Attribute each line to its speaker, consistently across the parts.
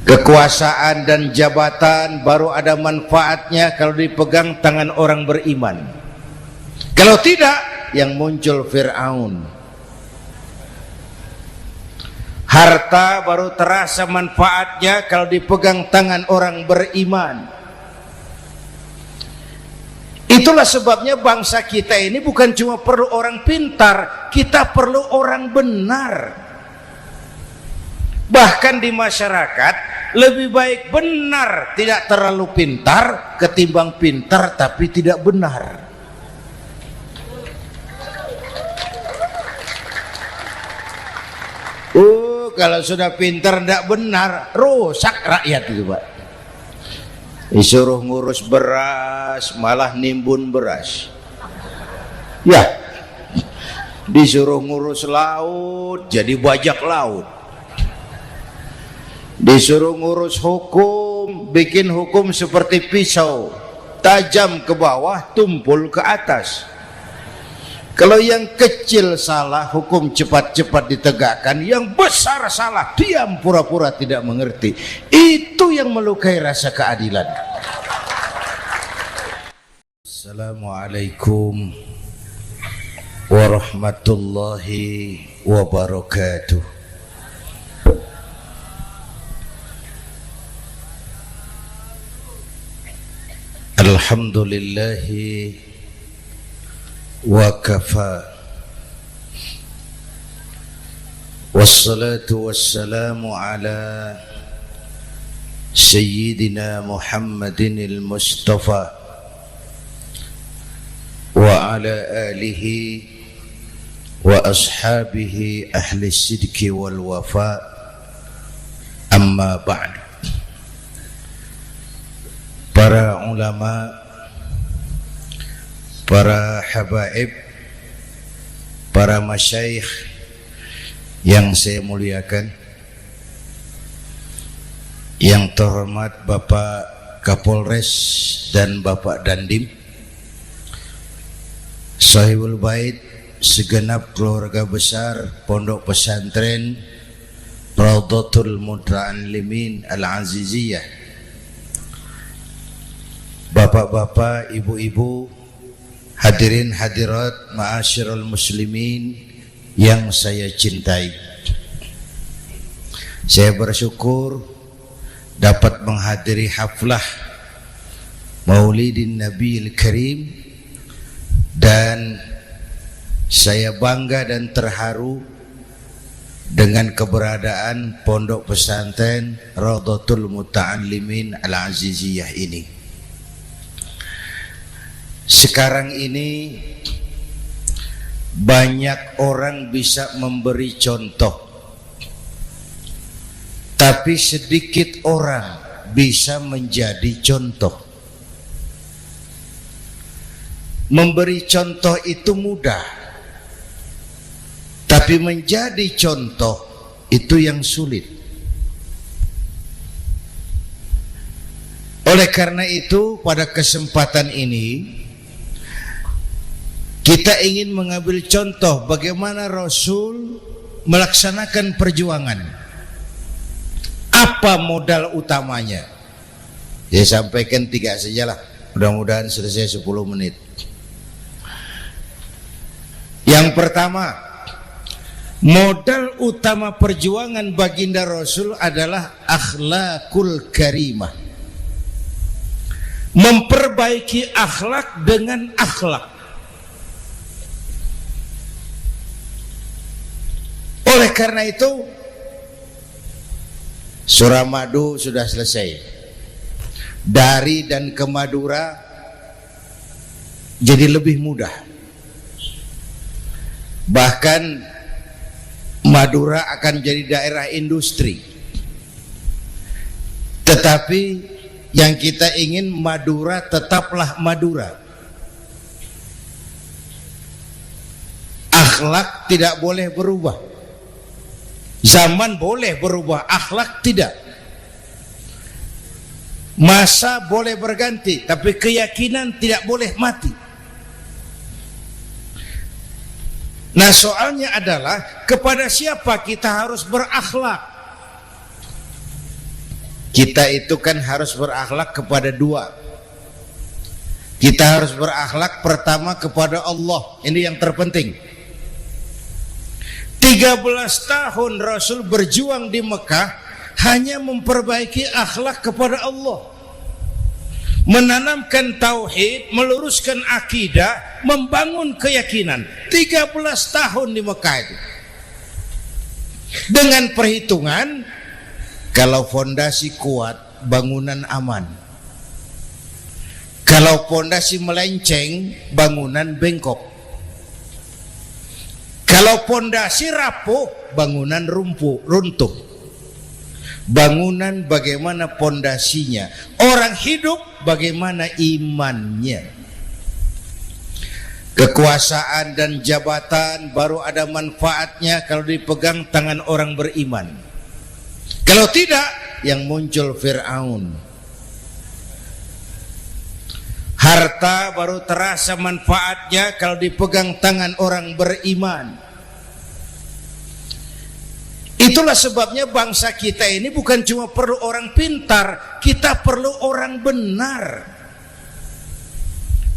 Speaker 1: Kekuasaan dan jabatan baru ada manfaatnya kalau dipegang tangan orang beriman. Kalau tidak, yang muncul Fir'aun. Harta baru terasa manfaatnya kalau dipegang tangan orang beriman. Itulah sebabnya bangsa kita ini bukan cuma perlu orang pintar, kita perlu orang benar. Bahkan di masyarakat lebih baik benar tidak terlalu pintar ketimbang pintar tapi tidak benar. Kalau sudah pintar tidak benar, rusak rakyat itu, Pak. Disuruh ngurus beras malah nimbun beras. Ya, disuruh ngurus laut jadi bajak laut. Disuruh ngurus hukum, bikin hukum seperti pisau, tajam ke bawah, tumpul ke atas. Kalau yang kecil salah, hukum cepat-cepat ditegakkan. Yang besar salah, diam pura-pura tidak mengerti. Itu yang melukai rasa keadilan. Assalamualaikum warahmatullahi wabarakatuh. Alhamdulillahi wa kafa, wassalatu wassalamu ala sayyidina Muhammadin al-Mustafa wa ala alihi wa ashabihi ahli sidki wal wafa, amma ba'du. Para ulama, para habaib, para masyayikh yang saya muliakan, yang terhormat Bapak Kapolres dan Bapak Dandim, Sahibul Bait, segenap keluarga besar Pondok Pesantren Raudhatul Muta'allimin Al-Aziziyah, bapak-bapak, ibu-ibu, hadirin hadirat ma'asyiral muslimin yang saya cintai. Saya bersyukur dapat menghadiri haflah Maulidin Nabiyil Karim, dan saya bangga dan terharu dengan keberadaan Pondok Pesantren Raudhatul Muta'allimin Al-Aziziyah ini. Sekarang ini banyak orang bisa memberi contoh, tapi sedikit orang bisa menjadi contoh. Memberi contoh itu mudah, tapi menjadi contoh itu yang sulit. Oleh karena itu, pada kesempatan ini kita ingin mengambil contoh bagaimana Rasul melaksanakan perjuangan. Apa modal utamanya? Saya sampaikan 3 sajalah, mudah-mudahan selesai 10 menit. Yang pertama, modal utama perjuangan baginda Rasul adalah akhlakul karimah. Memperbaiki akhlak dengan akhlak. Oleh karena itu, Suramadu sudah selesai. Dari dan ke Madura jadi lebih mudah. Bahkan Madura akan jadi daerah industri. Tetapi yang kita ingin, Madura tetaplah Madura. Akhlak tidak boleh berubah. Zaman boleh berubah, akhlak tidak. Masa boleh berganti, tapi keyakinan tidak boleh mati. Nah, soalnya adalah kepada siapa kita harus berakhlak. Kita itu kan harus berakhlak kepada dua. Kita harus berakhlak pertama kepada Allah. Ini yang terpenting. 13 tahun Rasul berjuang di Mekah hanya memperbaiki akhlak kepada Allah, menanamkan tauhid, meluruskan akidah, membangun keyakinan. 13 tahun di Mekah itu. Dengan perhitungan, kalau fondasi kuat, bangunan aman. Kalau fondasi melenceng, bangunan bengkok. Kalau fondasi rapuh, bangunan runtuh. Bangunan bagaimana fondasinya? Orang hidup bagaimana imannya? Kekuasaan dan jabatan baru ada manfaatnya kalau dipegang tangan orang beriman. Kalau tidak, yang muncul Fir'aun. Harta baru terasa manfaatnya kalau dipegang tangan orang beriman. Itulah sebabnya bangsa kita ini bukan cuma perlu orang pintar, kita perlu orang benar.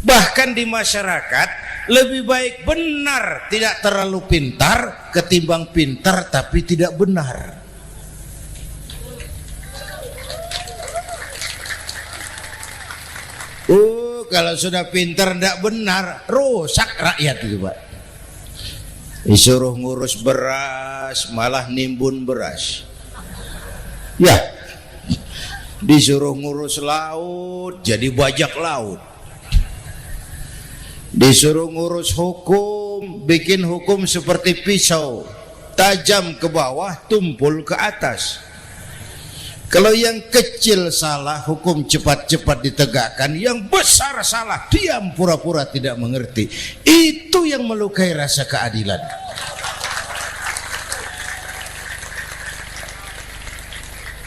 Speaker 1: Bahkan di masyarakat lebih baik benar tidak terlalu pintar ketimbang pintar tapi tidak benar. Kalau sudah pintar tidak benar, rusak rakyat itu, Pak. Disuruh ngurus beras, malah nimbun beras. Ya, disuruh ngurus laut, jadi bajak laut. Disuruh ngurus hukum, bikin hukum seperti pisau, tajam ke bawah, tumpul ke atas. Kalau yang kecil salah, hukum cepat-cepat ditegakkan. Yang besar salah, diam pura-pura tidak mengerti. Itu yang melukai rasa keadilan.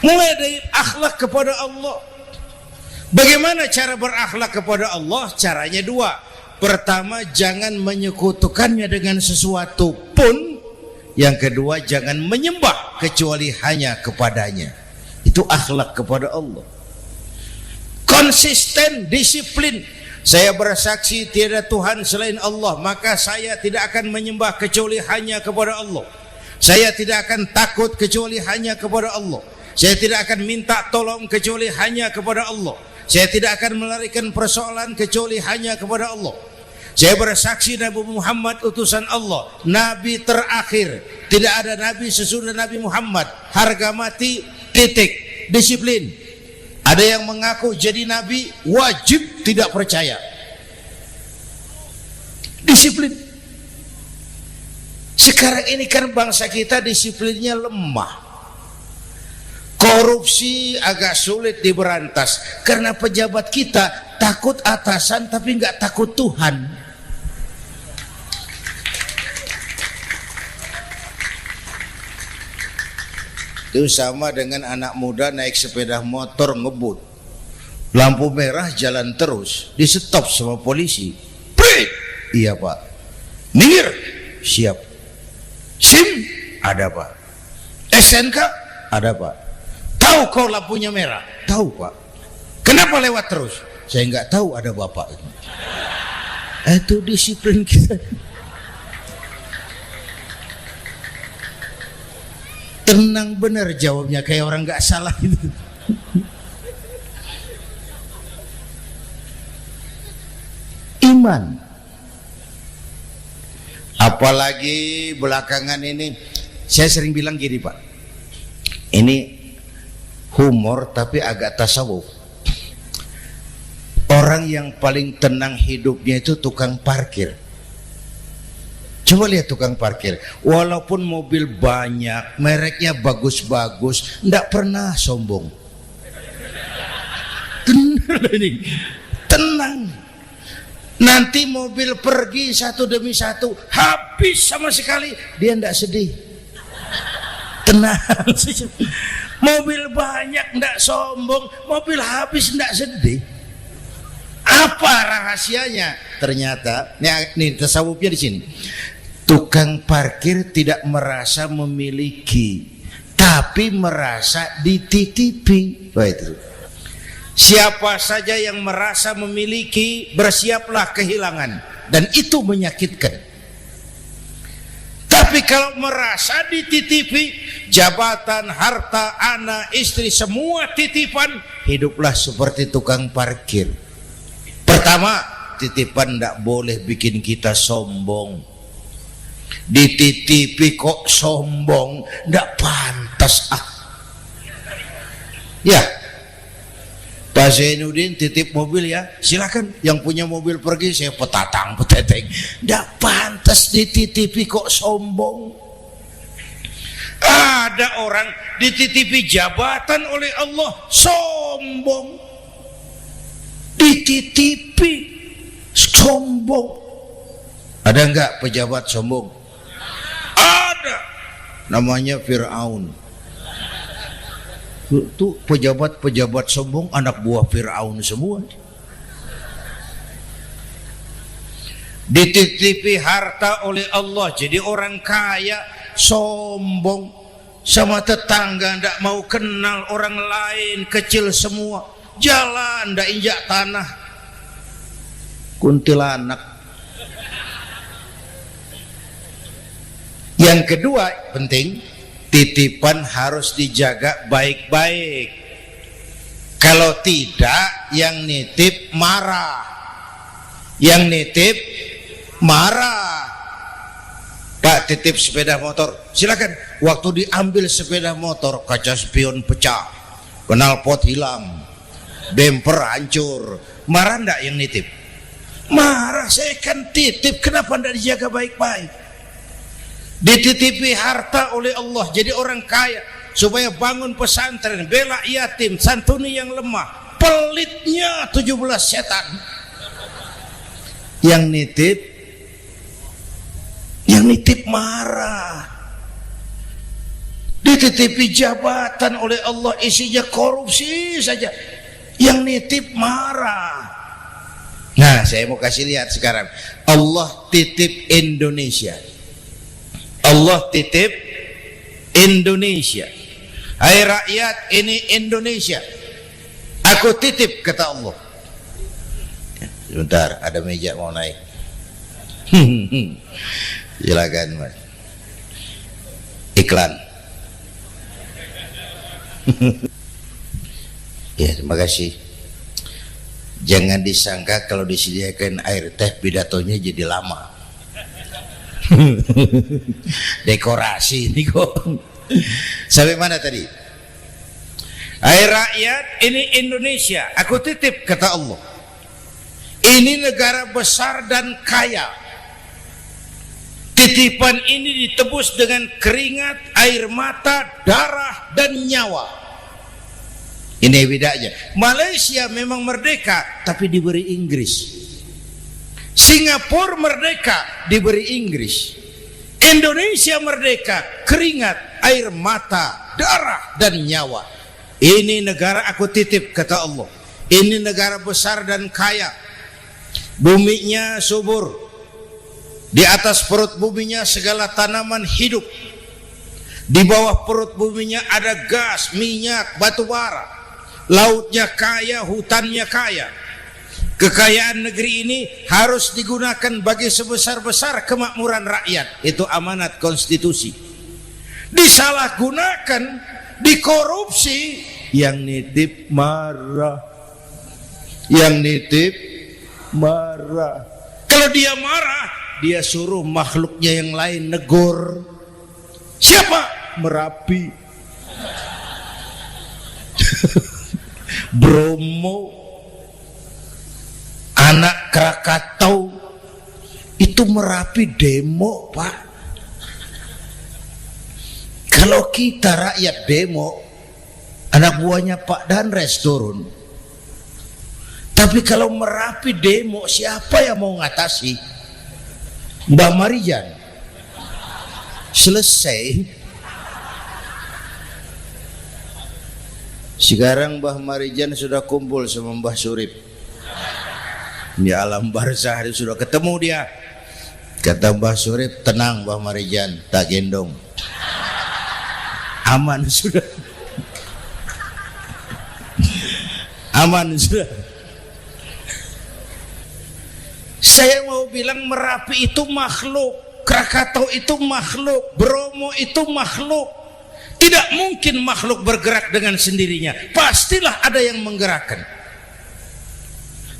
Speaker 1: Mulai dari akhlak kepada Allah. Bagaimana cara berakhlak kepada Allah? Caranya dua. Pertama, jangan menyekutukannya dengan sesuatu pun. Yang kedua, jangan menyembah kecuali hanya kepadanya. Itu akhlak kepada Allah. Konsisten, disiplin. Saya bersaksi tiada Tuhan selain Allah, maka saya tidak akan menyembah kecuali hanya kepada Allah. Saya tidak akan takut kecuali hanya kepada Allah. Saya tidak akan minta tolong kecuali hanya kepada Allah. Saya tidak akan melarikan persoalan kecuali hanya kepada Allah. Saya bersaksi Nabi Muhammad utusan Allah, Nabi terakhir. Tidak ada Nabi sesudah Nabi Muhammad. Harga mati, titik. Disiplin. Ada yang mengaku jadi Nabi, wajib tidak percaya. Disiplin. Sekarang ini kan bangsa kita disiplinnya lemah. Korupsi agak sulit diberantas karena pejabat kita takut atasan tapi nggak takut Tuhan. Itu sama dengan anak muda naik sepeda motor ngebut, lampu merah jalan terus, di stop sama polisi. Prit! Iya Pak. Minggir. Siap. SIM? Ada Pak. SNK? Ada Pak. Tahu kau lampunya merah? Tahu Pak. Kenapa lewat terus? Saya nggak tahu, ada Bapak. Itu disiplin kita. Tenang bener jawabnya, kayak orang nggak salah gitu. Iman. Apalagi belakangan ini saya sering bilang gini Pak, ini humor tapi agak tasawuf. Orang yang paling tenang hidupnya itu tukang parkir. Coba lihat tukang parkir, walaupun mobil banyak, mereknya bagus-bagus, tidak pernah sombong. Tenang. Nanti mobil pergi satu demi satu, habis sama sekali, dia tidak sedih. Tenang. Mobil banyak tidak sombong, mobil habis tidak sedih. Apa rahasianya? Ternyata, nih tasawufnya di sini. Tukang parkir tidak merasa memiliki, tapi merasa dititipi. Wah, itu. Siapa saja yang merasa memiliki, bersiaplah kehilangan, dan itu menyakitkan. Tapi kalau merasa dititipi, jabatan, harta, anak, istri, semua titipan, hiduplah seperti tukang parkir. Pertama, titipan tidak boleh bikin kita sombong. Dititipi kok sombong, tidak pantas. Ya, Pak Zainuddin titip mobil ya, silakan. Yang punya mobil pergi, saya peteteng. Tidak pantas dititipi kok sombong. Ada orang dititipi jabatan oleh Allah, sombong. Dititipi sombong. Ada enggak pejabat sombong? Ada. Namanya Fir'aun. Itu pejabat-pejabat sombong anak buah Fir'aun semua. Dititipi harta oleh Allah, jadi orang kaya, sombong, sama tetangga ndak mau kenal orang lain, kecil semua, jalan ndak injak tanah, kuntilanak. Yang kedua penting, titipan harus dijaga baik-baik. Kalau tidak, yang nitip marah. Yang nitip marah. Pak, titip sepeda motor, silakan. Waktu diambil sepeda motor, kaca spion pecah, knalpot hilang, bemper hancur. Marah ndak yang nitip? Marah, saya kan titip, kenapa ndak dijaga baik-baik? Dititipi harta oleh Allah, jadi orang kaya, supaya bangun pesantren, bela yatim, santuni yang lemah. Pelitnya 17 setan. Yang nitip marah. Dititipi jabatan oleh Allah, isinya korupsi saja, yang nitip marah. Nah, saya mau kasih lihat sekarang. Allah titip Indonesia. Allah titip Indonesia. Hai rakyat, ini Indonesia, aku titip, kata Allah. Sebentar, ada meja mau naik. Silakan Mas. Iklan. Ya, terima kasih. Jangan disangka kalau disediakan air teh pidatonya jadi lama. Dekorasi ini kok. Sampai mana tadi? Hai rakyat, ini Indonesia, aku titip, kata Allah. Ini negara besar dan kaya. Titipan ini ditebus dengan keringat, air mata, darah, dan nyawa. Ini bedanya. Malaysia memang merdeka, tapi diberi Inggris. Singapura merdeka, diberi Inggris. Indonesia merdeka, keringat, air mata, darah, dan nyawa. Ini negara aku titip, kata Allah. Ini negara besar dan kaya. Buminya subur. Di atas perut buminya segala tanaman hidup. Di bawah perut buminya ada gas, minyak, batu bara. Lautnya kaya, hutannya kaya. Kekayaan negeri ini harus digunakan bagi sebesar-besar kemakmuran rakyat. Itu amanat konstitusi. Disalahgunakan, dikorupsi, yang nitip marah. Yang nitip marah. Kalau dia marah, dia suruh makhluknya yang lain negur. Siapa? Merapi, Bromo, Anak Krakatau. Itu Merapi demo, Pak. Kalau kita rakyat demo, anak buahnya Pak Danres turun. Tapi kalau Merapi demo, siapa yang mau ngatasi? Mbah Marijan. Selesai. Sekarang Mbah Marijan sudah kumpul sama Mbah Surip di alam barzah, dia sudah ketemu dia. Kata Mbah Surip, tenang Mbah Marijan, tak gendong. Aman sudah. Aman sudah. Saya mau bilang Merapi itu makhluk, Krakatau itu makhluk, Bromo itu makhluk. Tidak mungkin makhluk bergerak dengan sendirinya. Pastilah ada yang menggerakkan.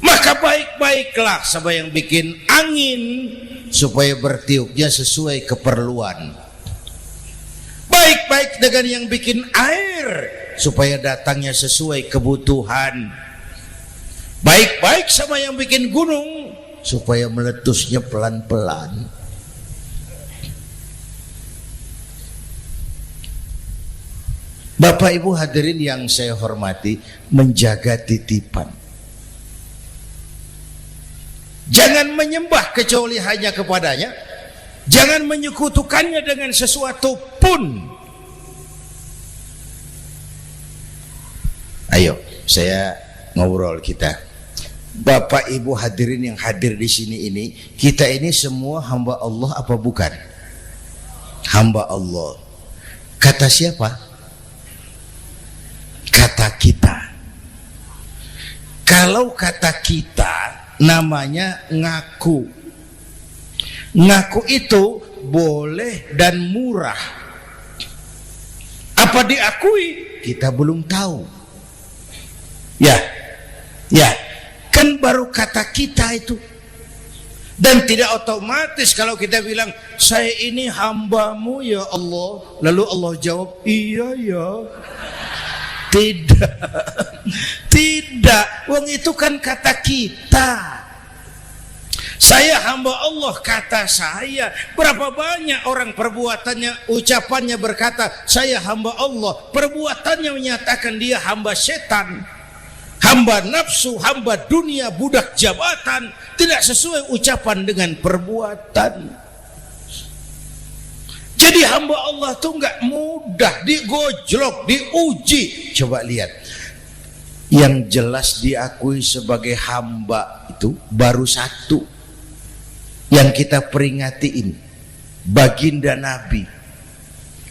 Speaker 1: Maka baik-baiklah sama yang bikin angin supaya bertiupnya sesuai keperluan. Baik-baik dengan yang bikin air supaya datangnya sesuai kebutuhan. Baik-baik sama yang bikin gunung supaya meletusnya pelan-pelan. Bapak Ibu hadirin yang saya hormati, menjaga titipan. Jangan menyembah kecuali hanya kepadanya. Jangan menyekutukannya dengan sesuatu pun. Ayo, saya ngobrol kita. Bapak Ibu hadirin yang hadir di sini ini, kita ini semua hamba Allah apa bukan? Hamba Allah. Kata siapa? Kata kita. Kalau kata kita namanya ngaku. Ngaku itu boleh dan murah. Apa diakui? Kita belum tahu. Ya, kan baru kata kita itu. Dan tidak otomatis kalau kita bilang saya ini hambamu ya Allah, lalu Allah jawab iya ya. Tidak, wong itu kan kata kita. Saya hamba Allah kata saya. Berapa banyak orang perbuatannya, ucapannya berkata saya hamba Allah, perbuatannya menyatakan dia hamba setan, hamba nafsu, hamba dunia, budak jabatan. Tidak sesuai ucapan dengan perbuatan. Jadi hamba Allah tuh nggak mudah, digojlok, diuji. Coba lihat, yang jelas diakui sebagai hamba itu baru satu yang kita peringati ini, baginda Nabi.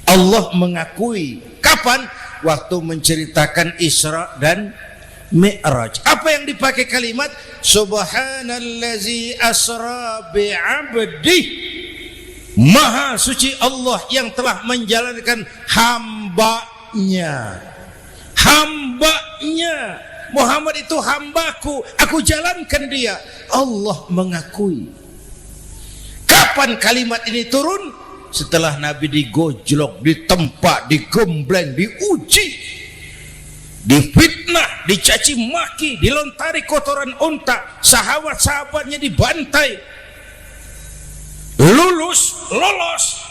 Speaker 1: Allah mengakui kapan? Waktu menceritakan Isra dan Mi'raj. Apa yang dipakai kalimat? Subhanallazi asra bi'abdih. Maha suci Allah yang telah menjalankan hambanya. Hambanya. Muhammad itu hambaku, aku jalankan dia. Allah mengakui. Kapan kalimat ini turun? Setelah Nabi digojlok, ditempa, digembleng, diuji, difitnah, dicaci maki, dilontari kotoran unta, sahabat-sahabatnya dibantai. Lolos,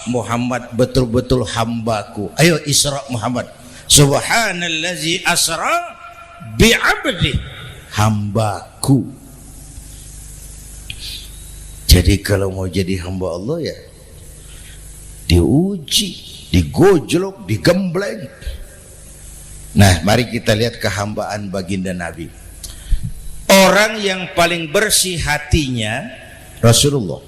Speaker 1: Muhammad betul-betul hambaku. Ayo Isra Muhammad. Subhanallazi asra bi'abdi, hambaku. Jadi kalau mau jadi hamba Allah ya diuji, digojlok, digembleng. Nah, mari kita lihat kehambaan baginda Nabi. Orang yang paling bersih hatinya Rasulullah.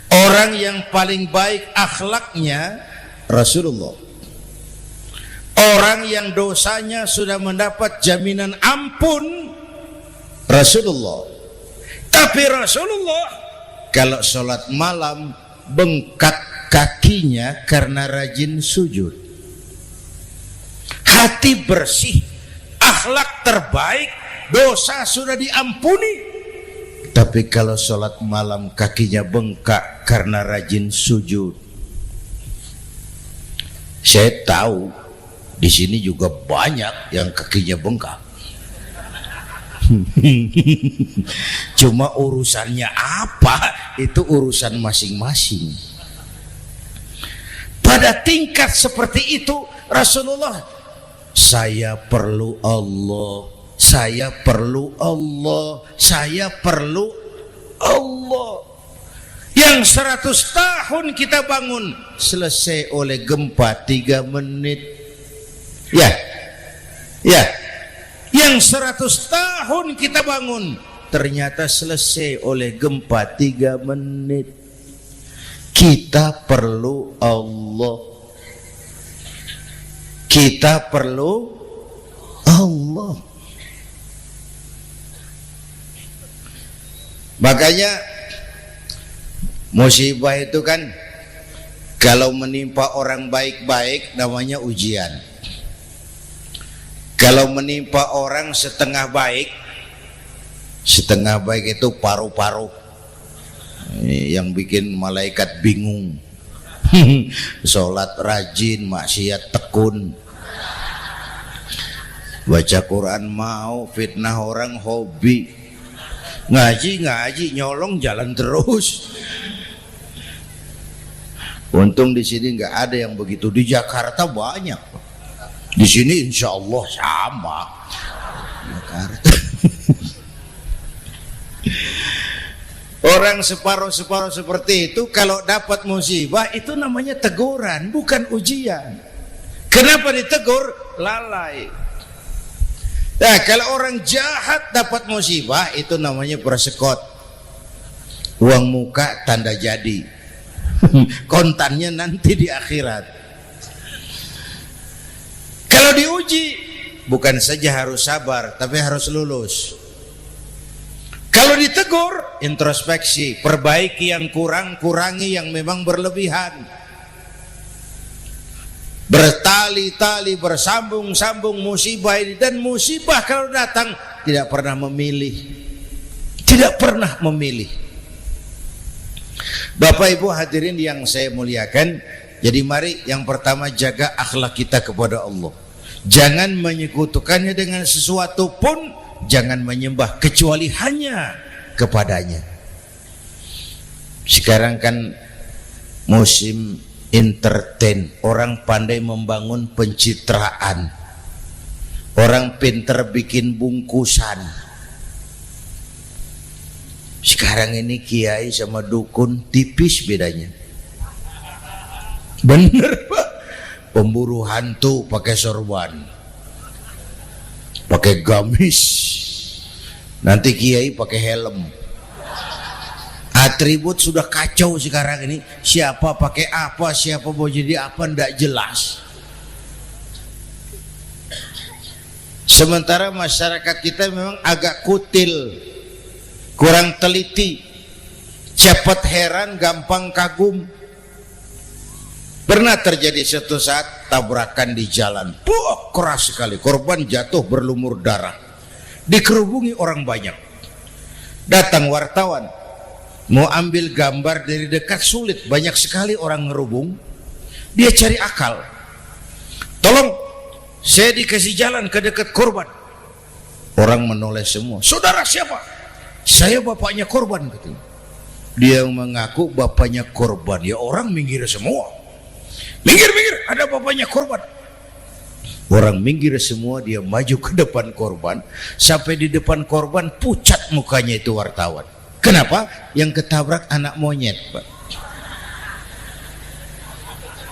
Speaker 1: Orang yang paling baik akhlaknya Rasulullah. Orang yang dosanya sudah mendapat jaminan ampun Rasulullah. Tapi Rasulullah kalau sholat malam bengkak kakinya karena rajin sujud. Hati bersih, akhlak terbaik, dosa sudah diampuni. Tapi kalau sholat malam kakinya bengkak karena rajin sujud. Saya tahu di sini juga banyak yang kakinya bengkak. Cuma urusannya apa? Itu urusan masing-masing. Pada tingkat seperti itu Rasulullah, saya perlu Allah. Saya perlu Allah, saya perlu Allah. Yang 100 tahun kita bangun selesai oleh gempa 3 menit. Ya. Yang 100 tahun kita bangun ternyata selesai oleh gempa 3 menit. Kita perlu Allah. Kita perlu Allah. Makanya musibah itu kan kalau menimpa orang baik-baik namanya ujian. Kalau menimpa orang setengah baik itu paru-paru yang bikin malaikat bingung. Sholat rajin, maksiat tekun, baca Quran mau, fitnah orang hobi, ngaji nyolong jalan terus. Untung di sini nggak ada yang begitu. Di Jakarta banyak. Di sini insya Allah sama. Jakarta. Orang separuh-separuh seperti itu kalau dapat musibah itu namanya teguran, bukan ujian. Kenapa ditegur? Lalai. Nah, kalau orang jahat dapat musibah itu namanya persekot. Uang muka tanda jadi. Kontannya nanti di akhirat. Kalau diuji bukan saja harus sabar tapi harus lulus. Kalau ditegur, introspeksi, perbaiki yang kurang, kurangi yang memang berlebihan. Bertali-tali, bersambung-sambung musibah ini. Dan musibah kalau datang tidak pernah memilih. Tidak pernah memilih. Bapak Ibu hadirin yang saya muliakan, jadi mari yang pertama jaga akhlak kita kepada Allah. Jangan menyekutukannya dengan sesuatu pun, jangan menyembah kecuali hanya kepadanya. Sekarang kan musim entertain, orang pandai membangun pencitraan, orang pinter bikin bungkusan. Sekarang ini kiai sama dukun tipis bedanya. Bener Pak, pemburu hantu pakai sorban, pakai gamis, nanti kiai pakai helm. Atribut sudah kacau sekarang ini. Siapa pakai apa, siapa mau jadi apa, ndak jelas. Sementara masyarakat kita memang agak kutil, kurang teliti, cepat heran, gampang kagum. Pernah terjadi suatu saat tabrakan di jalan, keras sekali, korban jatuh berlumur darah, dikerubungi orang banyak. Datang wartawan, mau ambil gambar dari dekat sulit, banyak sekali orang ngerubung. Dia cari akal, tolong saya dikasih jalan ke dekat korban. Orang menoleh semua. Saudara siapa? Saya bapaknya korban, gitu. Dia mengaku bapaknya korban. Ya orang minggir semua. Minggir, ada bapaknya korban. Orang minggir semua, dia maju ke depan korban. Sampai di depan korban pucat mukanya itu wartawan. Kenapa? Yang ketabrak anak monyet, Pak.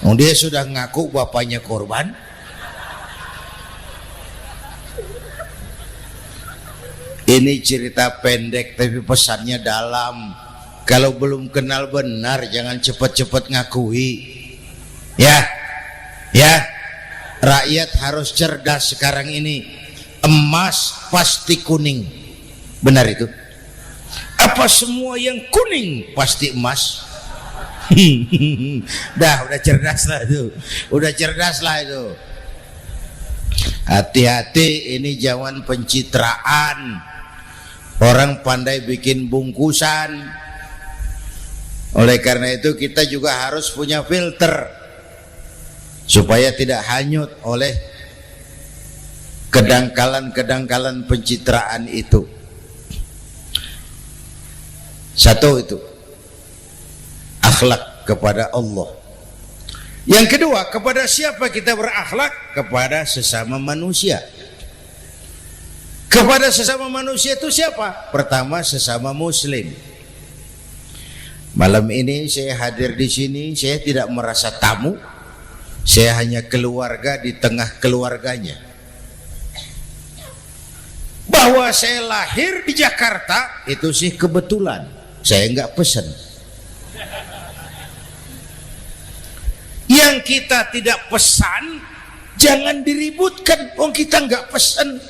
Speaker 1: Oh, dia sudah ngaku bapaknya korban. Ini cerita pendek tapi pesannya dalam. Kalau belum kenal benar jangan cepat-cepat ngakui. Ya, rakyat harus cerdas sekarang ini. Emas pasti kuning. Benar itu? Apa semua yang kuning pasti emas? udah cerdas lah itu. Udah cerdas lah itu. Hati-hati, ini zaman pencitraan. Orang pandai bikin bungkusan. Oleh karena itu kita juga harus punya filter supaya tidak hanyut oleh kedangkalan-kedangkalan pencitraan itu. Satu itu akhlak kepada Allah. Yang kedua, kepada siapa kita berakhlak? Kepada sesama manusia. Kepada sesama manusia itu siapa? Pertama, sesama muslim. Malam ini saya hadir di sini, saya tidak merasa tamu. Saya hanya keluarga di tengah keluarganya. Bahwa saya lahir di Jakarta itu sih kebetulan. Saya nggak pesan. Yang kita tidak pesan Jangan diributkan, wong kita nggak pesan.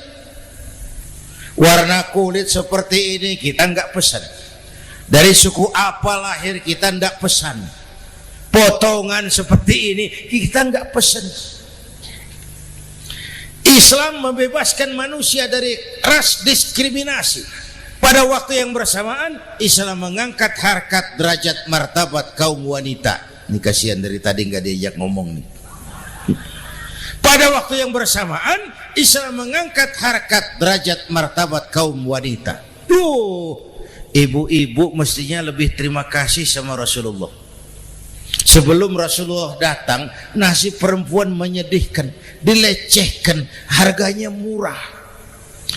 Speaker 1: Warna kulit seperti ini kita nggak pesan. Dari suku apa lahir kita nggak pesan. Potongan seperti ini kita nggak pesan. Islam membebaskan manusia dari ras diskriminasi. Pada waktu yang bersamaan Islam mengangkat harkat, derajat, martabat kaum wanita. Ini kasihan dari tadi nggak diajak ngomong nih. Pada waktu yang bersamaan Islam mengangkat harkat, derajat, martabat kaum wanita. Ibu-ibu mestinya lebih terima kasih sama Rasulullah. Sebelum Rasulullah datang, nasib perempuan menyedihkan, dilecehkan, harganya murah.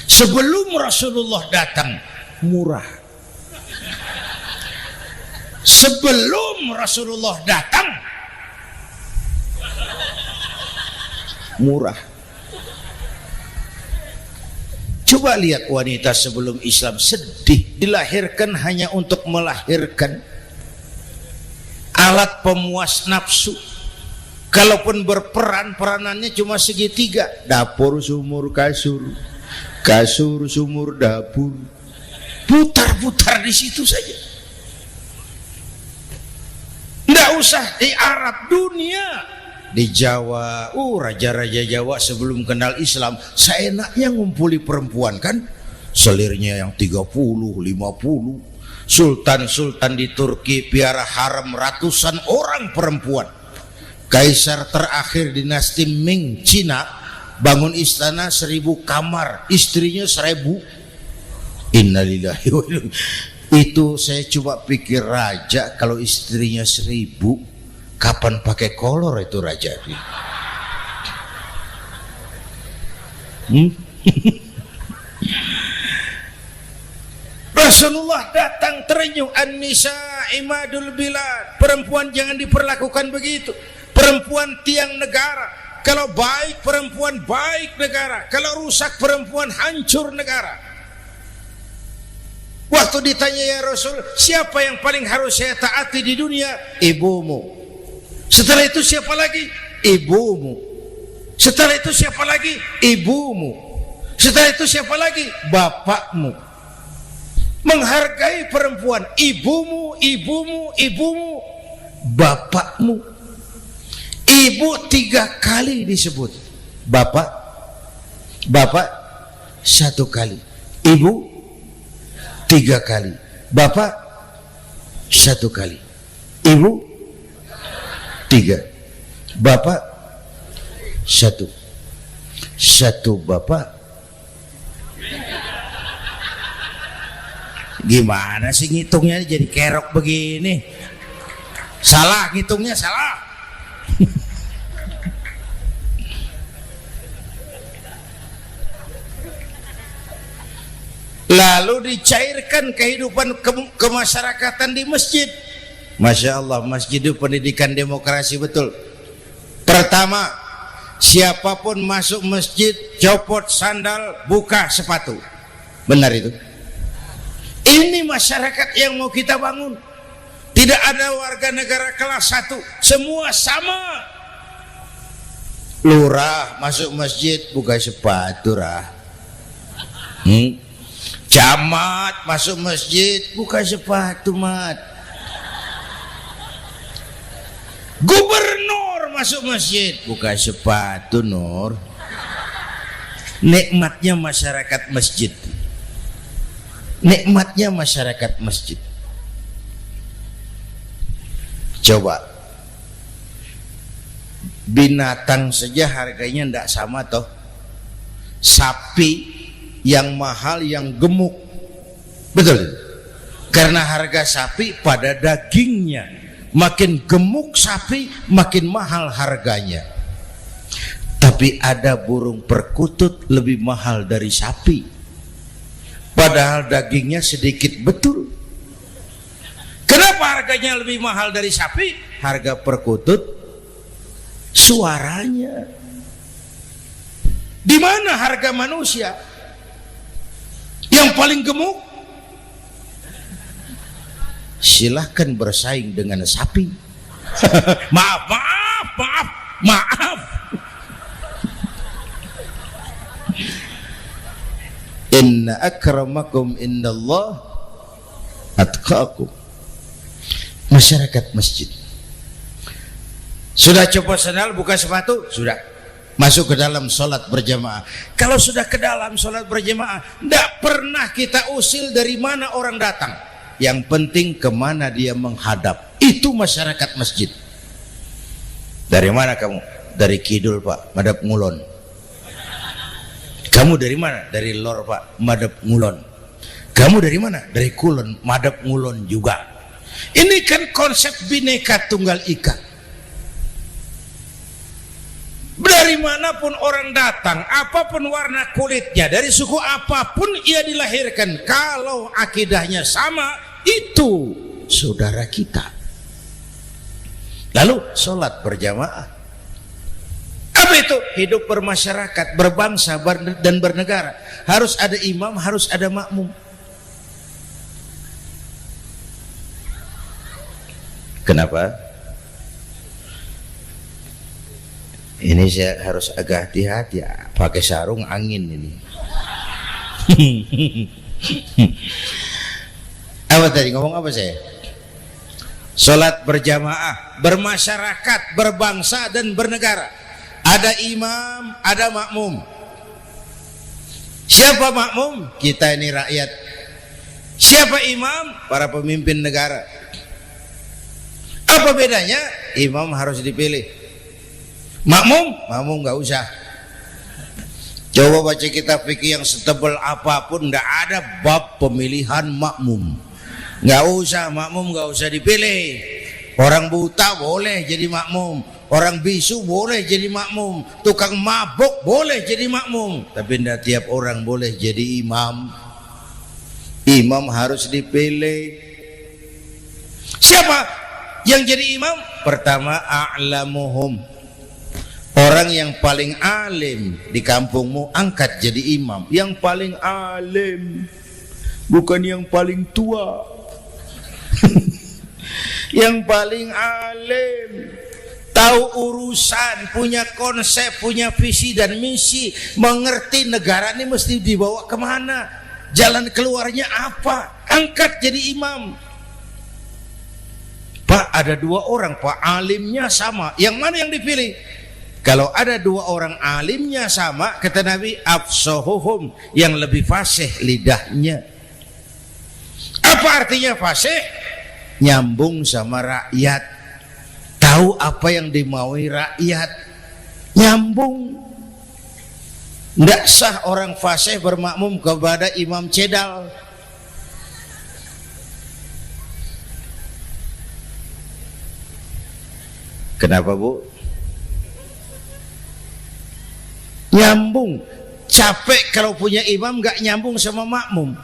Speaker 1: Sebelum Rasulullah datang, murah. Sebelum Rasulullah datang, murah. Coba lihat wanita sebelum Islam, sedih, dilahirkan hanya untuk melahirkan, alat pemuas nafsu. Kalaupun berperan, peranannya cuma segitiga, dapur sumur kasur, kasur sumur dapur, putar-putar di situ saja. Nggak usah di Arab, dunia. Di Jawa, raja-raja Jawa sebelum kenal Islam seenaknya ngumpuli perempuan kan, selirnya yang 30, 50. Sultan-sultan di Turki piara harem ratusan orang perempuan. Kaisar terakhir dinasti Ming Cina bangun istana 1000 kamar, istrinya 1000. Innalillahi wa inna. Itu saya coba pikir, raja kalau istrinya 1000, kapan pakai kolor itu raja? Rasulullah datang terenyuh, an-nisa imadul bilad. Perempuan jangan diperlakukan begitu. Perempuan tiang negara. Kalau baik perempuan, baik negara. Kalau rusak perempuan, hancur negara. Waktu ditanya, ya Rasul, siapa yang paling harus saya taati di dunia? Ibumu. Setelah itu siapa lagi? Ibumu. Setelah itu siapa lagi? Ibumu. Setelah itu siapa lagi? Bapakmu. Menghargai perempuan, ibumu, ibumu, ibumu, bapakmu. Ibu 3 kali disebut, bapak 1 kali, ibu 3 kali, bapak 1 kali, ibu 3, bapak 1, bapak. Gimana sih ngitungnya jadi kerok begini? Salah ngitungnya, salah. Lalu dicairkan kehidupan kemasyarakatan di masjid. Masya Allah, masjid itu pendidikan demokrasi betul. Pertama, siapapun masuk masjid copot sandal, buka sepatu. Benar itu? Ini masyarakat yang mau kita bangun. Tidak ada warga negara kelas 1, semua sama. Lurah masuk masjid buka sepatu, Camat masuk masjid buka sepatu, mat. Gubernur masuk masjid buka sepatu, Nur. Nikmatnya masyarakat masjid. Nikmatnya masyarakat masjid. Coba, binatang saja harganya tidak sama toh. Sapi yang mahal, yang gemuk, betul? Karena harga sapi pada dagingnya. Makin gemuk sapi, makin mahal harganya. Tapi ada burung perkutut lebih mahal dari sapi. Padahal dagingnya sedikit, betul. Kenapa harganya lebih mahal dari sapi? Harga perkutut suaranya. Di mana harga manusia? Yang paling gemuk? Silahkan bersaing dengan sapi. Maaf. Inna akramakum indallah atqakum. Masyarakat masjid sudah coba sandal, buka sepatu, sudah masuk ke dalam sholat berjamaah. Kalau sudah ke dalam sholat berjamaah, tidak pernah kita usil dari mana orang datang, yang penting kemana dia menghadap. Itu masyarakat masjid. Dari mana kamu? Dari kidul Pak, madhab ngulon. Kamu dari mana? Dari lor Pak, madhab ngulon. Kamu dari mana? Dari kulon, madhab ngulon juga. Ini kan konsep Bhinneka Tunggal Ika. Dari manapun orang datang, apapun warna kulitnya, dari suku apapun ia dilahirkan, kalau akidahnya sama, itu saudara kita. Lalu sholat berjamaah, apa itu? Hidup bermasyarakat, berbangsa dan bernegara. Harus ada imam, harus ada makmum. Kenapa? Ini saya harus agak hati-hati ya, pakai sarung angin ini. Apa tadi ngomong apa saya? Sholat berjamaah, bermasyarakat, berbangsa dan bernegara. Ada imam, ada makmum. Siapa makmum? Kita ini rakyat. Siapa imam? Para pemimpin negara. Apa bedanya? Imam harus dipilih, makmum nggak usah. Coba baca kitab fikih yang setebal apapun, nggak ada bab pemilihan makmum. Nggak usah, makmum nggak usah dipilih. Orang buta boleh jadi makmum, orang bisu boleh jadi makmum, tukang mabuk boleh jadi makmum, tapi tidak tiap orang boleh jadi imam. Imam harus dipilih. Siapa yang jadi imam? Pertama, a'lamuhum, orang yang paling alim di kampungmu, angkat jadi imam. Yang paling alim, bukan yang paling tua. Yang paling alim, tahu urusan, punya konsep, punya visi dan misi, mengerti negara ini mesti dibawa kemana, jalan keluarnya apa, angkat jadi imam. Pak, ada dua orang Pak, alimnya sama, yang mana yang dipilih? Kalau ada dua orang alimnya sama, kata Nabi, afsahuhum, yang lebih fasih lidahnya. Apa artinya fasih? Nyambung sama rakyat, tahu apa yang dimaui rakyat, nyambung. Tidak sah orang fasih bermakmum kepada imam cedal. Kenapa Bu? Nyambung. Capek kalau punya imam gak nyambung sama makmum.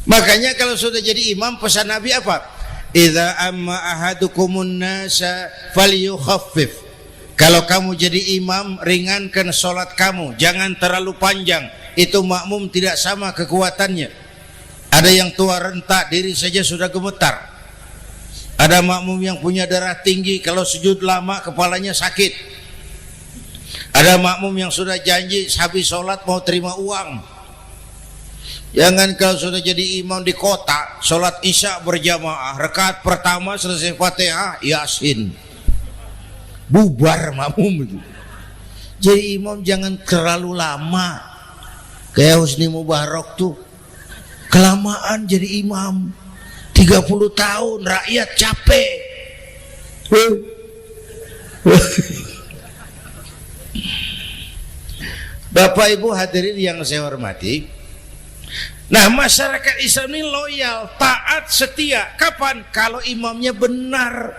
Speaker 1: Makanya kalau sudah jadi imam, pesan Nabi apa? Idza amma ahadukumun nasa falyukhaffif. Kalau kamu jadi imam, ringankan sholat kamu, jangan terlalu panjang. Itu makmum tidak sama kekuatannya. Ada yang tua renta, diri saja sudah gemetar. Ada makmum yang punya darah tinggi, kalau sujud lama kepalanya sakit. Ada makmum yang sudah janji habis sholat mau terima uang. Jangan kalau sudah jadi imam di kota, sholat isya berjamaah, rakaat pertama selesai Fatihah, Yasin, bubar makmum itu. Jadi imam jangan terlalu lama. Kayak Husni Mubarak tuh, kelamaan jadi imam, 30 tahun, rakyat capek. Bapak Ibu hadirin yang saya hormati, nah masyarakat Islam ini loyal, taat, setia. Kapan? Kalau imamnya benar.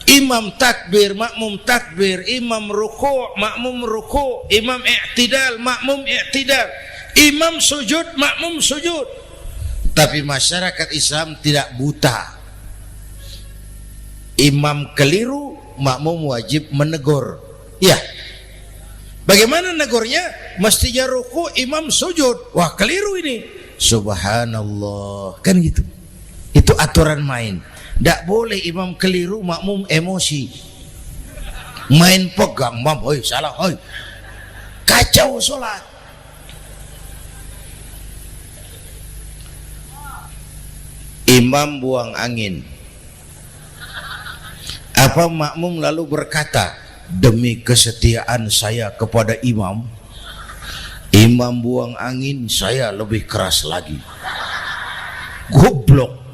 Speaker 1: Imam takbir, makmum takbir, imam ruku', makmum ruku', imam i'tidal, makmum i'tidal, imam sujud, makmum sujud. Tapi masyarakat Islam tidak buta. Imam keliru, makmum wajib menegur. Ya. Bagaimana negurnya? Mestinya ruku', imam sujud. Wah, keliru ini. Subhanallah, kan gitu. Itu aturan main. Tidak boleh imam keliru, makmum emosi, main pegang, mam, oi salah, oi, kacau sholat. Imam buang angin. Apa makmum lalu berkata, demi kesetiaan saya kepada imam, imam buang angin, saya lebih keras lagi. Goblok.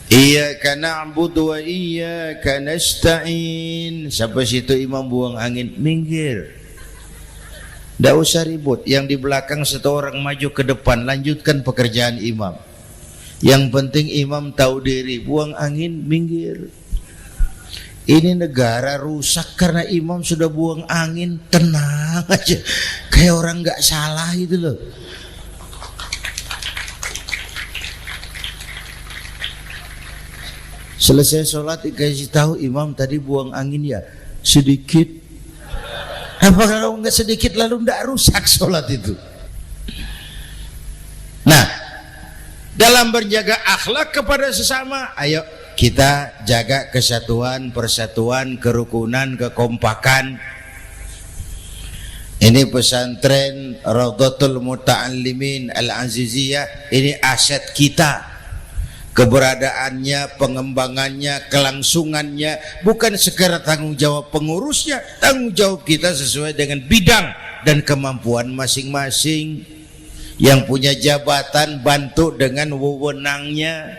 Speaker 1: Iyyaka na'budu wa iyyaka nasta'in. Sampai situ imam buang angin, minggir. Tidak usah ribut. Yang di belakang satu orang maju ke depan, lanjutkan pekerjaan imam. Yang penting imam tahu diri, buang angin, minggir. Ini negara rusak karena imam sudah buang angin. Tenang aja, kayak orang nggak salah itu loh. Selesai sholat dikasih tahu imam tadi buang angin ya sedikit. Apa kalau nggak sedikit lalu nggak rusak sholat itu? Nah, dalam berjaga akhlak kepada sesama, ayo kita jaga kesatuan, persatuan, kerukunan, kekompakan. Ini pesantren Raudhatul Muta'allimin Al-Aziziyah, ini aset kita. Keberadaannya, pengembangannya, kelangsungannya bukan sekedar tanggung jawab pengurusnya, tanggung jawab kita sesuai dengan bidang dan kemampuan masing-masing. Yang punya jabatan bantu dengan wewenangnya,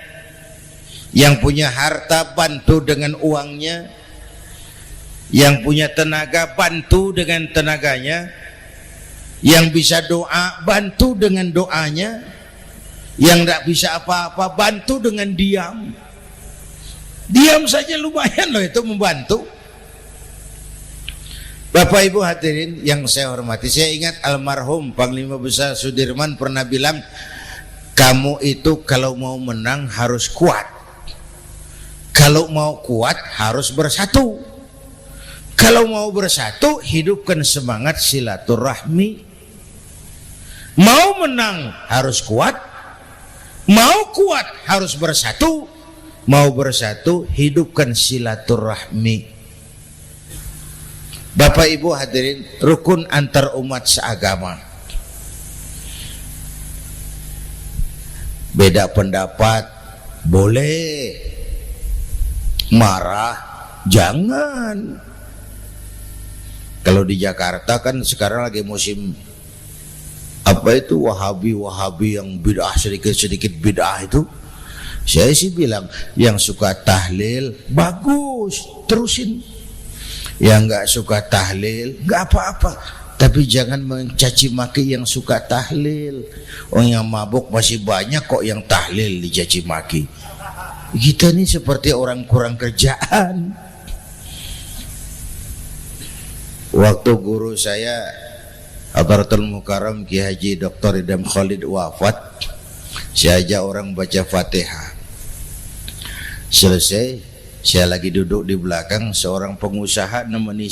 Speaker 1: yang punya harta bantu dengan uangnya, yang punya tenaga bantu dengan tenaganya, yang bisa doa bantu dengan doanya, yang tidak bisa apa-apa bantu dengan diam. Diam saja lumayan loh itu membantu. Bapak Ibu hadirin yang saya hormati, saya ingat almarhum Panglima Besar Sudirman pernah bilang, kamu itu kalau mau menang harus kuat, kalau mau kuat harus bersatu, kalau mau bersatu hidupkan semangat silaturahmi. Mau menang harus kuat, mau kuat harus bersatu, mau bersatu hidupkan silaturahmi. Bapak Ibu hadirin, rukun antar umat seagama. Beda pendapat boleh, marah jangan. Kalau di Jakarta kan sekarang lagi musim apa itu wahabi yang bid'ah, sedikit bid'ah itu. Saya sih bilang yang suka tahlil bagus, terusin. Yang nggak suka tahlil nggak apa-apa, tapi jangan mencaci maki yang suka tahlil. Orang yang mabuk masih banyak kok yang tahlil dicaci maki. Kita ini seperti orang kurang kerjaan. Waktu guru saya Hadratul Mukarram Ki Haji Dr. Idham Khalid wafat, saya ajak orang baca Fatihah. Selesai, saya lagi duduk di belakang, seorang pengusaha nemui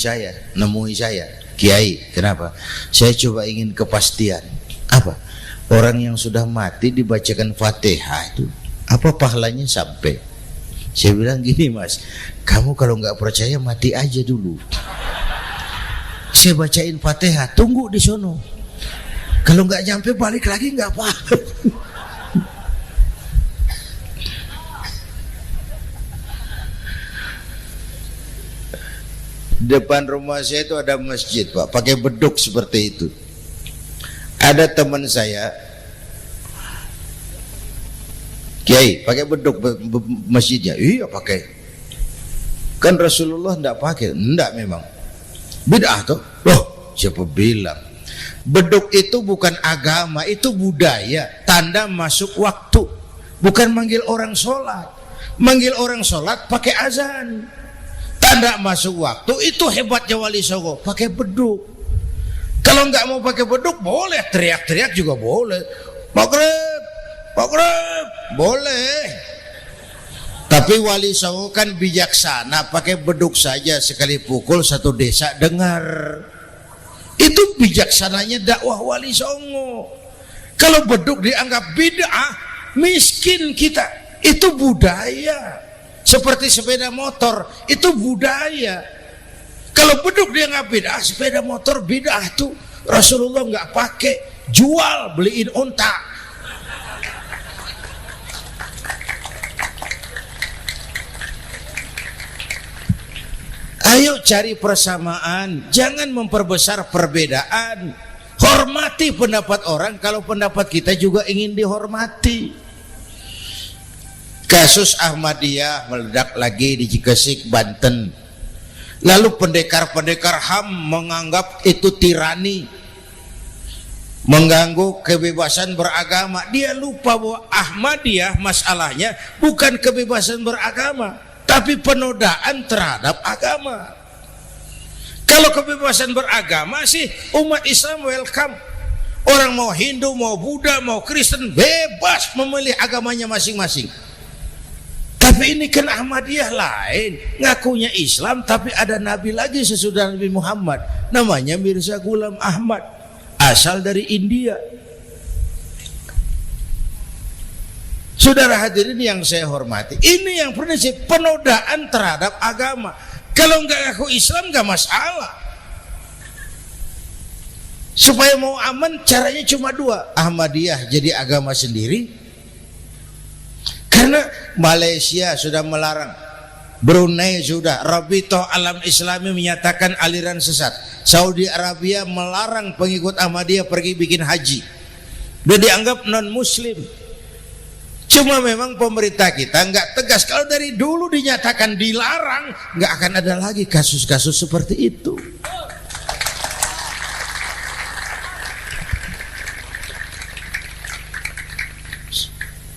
Speaker 1: saya, Kiai, kenapa? Saya coba ingin kepastian. Apa? Orang yang sudah mati dibacakan Fatihah itu, apa pahalanya sampai? Saya bilang gini, Mas, kamu kalau nggak percaya mati aja dulu. Saya bacain Fatihah, tunggu di sono. Kalau nggak nyampe balik lagi nggak apa-apa. Depan rumah saya itu ada masjid, Pak, pakai beduk seperti itu. Ada teman saya, Kiai, pakai beduk masjidnya. Iya pakai. Kan Rasulullah enggak pakai. Enggak memang. Bid'ah tuh. Loh, siapa bilang? Beduk itu bukan agama, itu budaya, tanda masuk waktu. Bukan manggil orang sholat. Manggil orang sholat pakai azan. Tanda masuk waktu, itu hebatnya Wali Songo, pakai beduk. Kalau nggak mau pakai beduk boleh, teriak-teriak juga boleh. Maghrib, boleh. Tapi Wali Songo kan bijaksana, pakai beduk saja, sekali pukul satu desa dengar. Itu bijaksananya dakwah Wali Songo. Kalau beduk dianggap bid'ah, miskin kita. Itu budaya. Seperti sepeda motor, itu budaya. Kalau beduk dia nggak bid'ah, sepeda motor bid'ah tuh. Rasulullah nggak pakai, jual, beliin unta. Ayo cari persamaan, jangan memperbesar perbedaan. Hormati pendapat orang kalau pendapat kita juga ingin dihormati. Kasus Ahmadiyah meledak lagi di Cikesik, Banten. Lalu pendekar-pendekar HAM menganggap itu tirani, mengganggu kebebasan beragama. Dia lupa bahwa Ahmadiyah masalahnya bukan kebebasan beragama, tapi penodaan terhadap agama. Kalau kebebasan beragama sih umat Islam welcome. Orang mau Hindu, mau Buddha, mau Kristen bebas memilih agamanya masing-masing. Tapi ini kan Ahmadiyah lain, ngakunya Islam tapi ada nabi lagi sesudah Nabi Muhammad, namanya Mirza Ghulam Ahmad, asal dari India. Saudara hadirin yang saya hormati, ini yang prinsip penodaan terhadap agama. Kalau nggak ngaku Islam nggak masalah. Supaya mau aman caranya cuma dua, Ahmadiyah jadi agama sendiri. Karena Malaysia sudah melarang, Brunei sudah, Rabitoh Alam Islami menyatakan aliran sesat, Saudi Arabia melarang pengikut Ahmadiyah pergi bikin haji, udah dianggap non muslim. Cuma memang pemerintah kita nggak tegas. Kalau dari dulu dinyatakan dilarang, nggak akan ada lagi kasus-kasus seperti itu.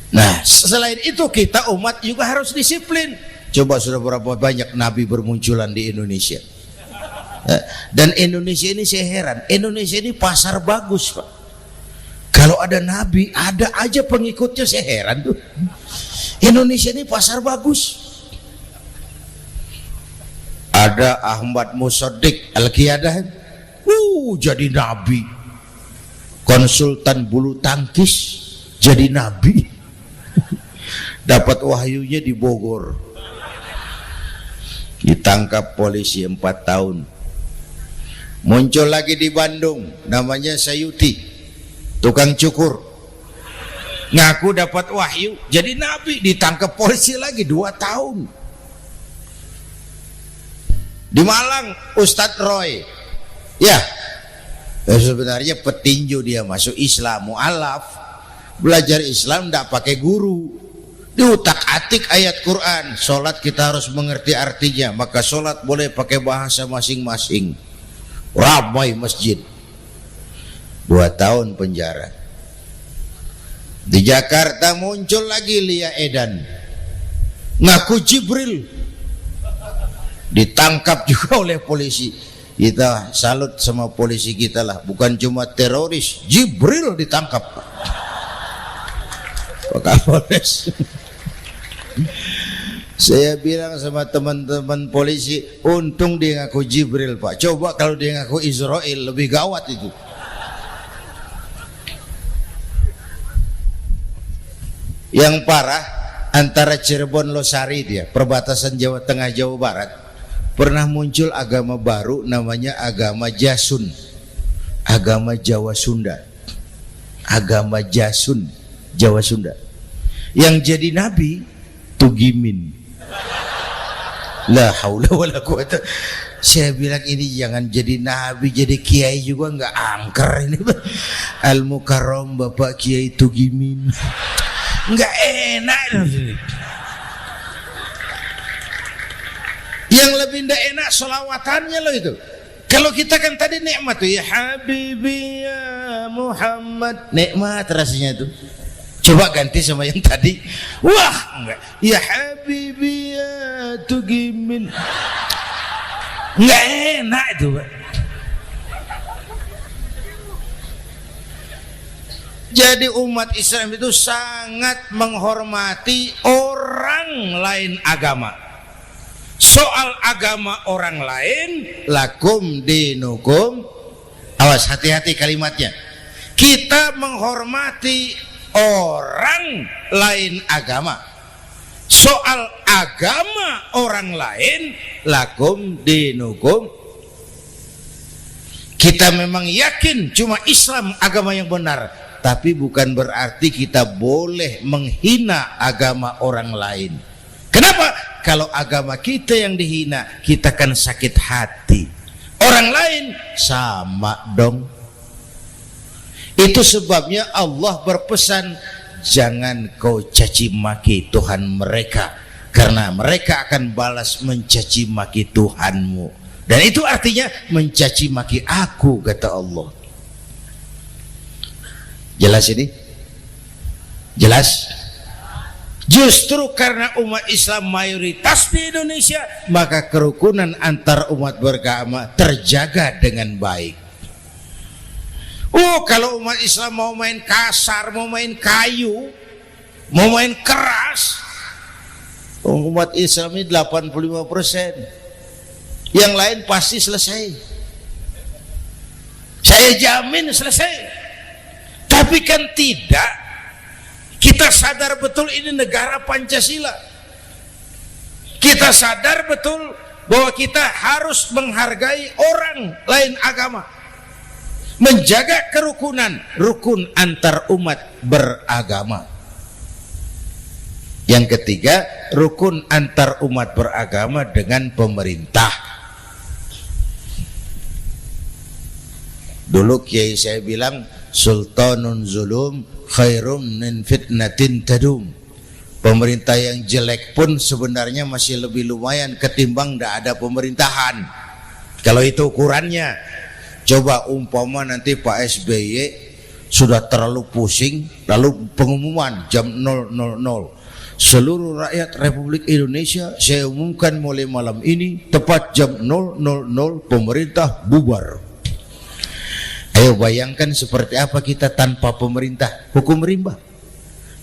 Speaker 1: Nah, selain itu kita umat juga harus disiplin. Coba sudah berapa banyak nabi bermunculan di Indonesia. Dan Indonesia ini saya heran, Indonesia ini pasar bagus, Pak. Kalau ada nabi, ada aja pengikutnya, saya heran tuh. Indonesia ini pasar bagus. Ada Ahmad Musaddiq Al-Qiyadah, jadi nabi. Konsultan bulu tangkis jadi nabi. Dapat wahyunya di Bogor, ditangkap polisi 4 tahun. Muncul lagi di Bandung, namanya Sayuti, tukang cukur, ngaku dapat wahyu jadi nabi, ditangkap polisi lagi 2 tahun. Di Malang Ustadz Roy, ya sebenarnya petinju, dia masuk Islam, mu'alaf, belajar Islam tidak pakai guru, diutak-atik ayat Quran. Sholat kita harus mengerti artinya, maka sholat boleh pakai bahasa masing-masing. Ramai masjid. 2 tahun penjara. Di Jakarta muncul lagi Lia Edan, ngaku Jibril, ditangkap juga oleh polisi. Kita salut sama polisi kita lah, bukan cuma teroris, Jibril ditangkap Pak Kapolres. Saya bilang sama teman-teman polisi, untung dia ngaku Jibril, Pak. Coba kalau dia ngaku Israel, lebih gawat itu. Yang parah, antara Cirebon Losari, dia perbatasan Jawa Tengah Jawa Barat, pernah muncul agama baru namanya agama Jasun, agama Jawa Sunda, agama Jasun Jawa Sunda. Yang jadi nabi Tugimin. La haula wala quwata. Saya bilang ini jangan jadi nabi, jadi kiai juga nggak angker ini. Al Mukarram Bapak Kiai Tugimin, nggak enak. Yang lebih nggak enak selawatannya loh itu. Kalau kita kan tadi nikmat tuh, ya Habibi ya Muhammad, nikmat rasanya tuh. Coba ganti sama yang tadi, wah enggak, ya Habibi ya Tugimin, enggak enak itu, Pak. Jadi umat Islam itu sangat menghormati orang lain agama. Soal agama orang lain, lakum dinukum, awas hati-hati kalimatnya. Kita menghormati orang lain agama. Soal agama orang lain, lakum dinukum. Kita memang yakin cuma Islam agama yang benar, tapi bukan berarti kita boleh menghina agama orang lain. Kenapa? Kenapa? Kalau agama kita yang dihina, kita kan sakit hati. Orang lain sama dong. Itu sebabnya Allah berpesan, jangan kau caci maki Tuhan mereka, karena mereka akan balas mencaci maki Tuhanmu. Dan itu artinya mencaci maki aku, kata Allah. Jelas ini? Jelas? Justru karena umat Islam mayoritas di Indonesia, maka kerukunan antar umat beragama terjaga dengan baik. Kalau umat Islam mau main kasar, mau main kayu, mau main keras, umat Islam ini 85%, yang lain pasti selesai. Saya jamin selesai. Tapi kan tidak. Kita sadar betul ini negara Pancasila. Kita sadar betul bahwa kita harus menghargai orang lain agama, menjaga kerukunan, rukun antar umat beragama. Yang ketiga, rukun antar umat beragama dengan pemerintah. Dulu kiai saya bilang, sultanun zulum khairum min fitnatin tadum. Pemerintah yang jelek pun sebenarnya masih lebih lumayan ketimbang tidak ada pemerintahan. Kalau itu ukurannya. Coba umpama nanti Pak SBY sudah terlalu pusing, lalu pengumuman jam 000, seluruh rakyat Republik Indonesia saya umumkan mulai malam ini tepat jam 000 pemerintah bubar. Ayo bayangkan seperti apa kita tanpa pemerintah. Hukum rimba,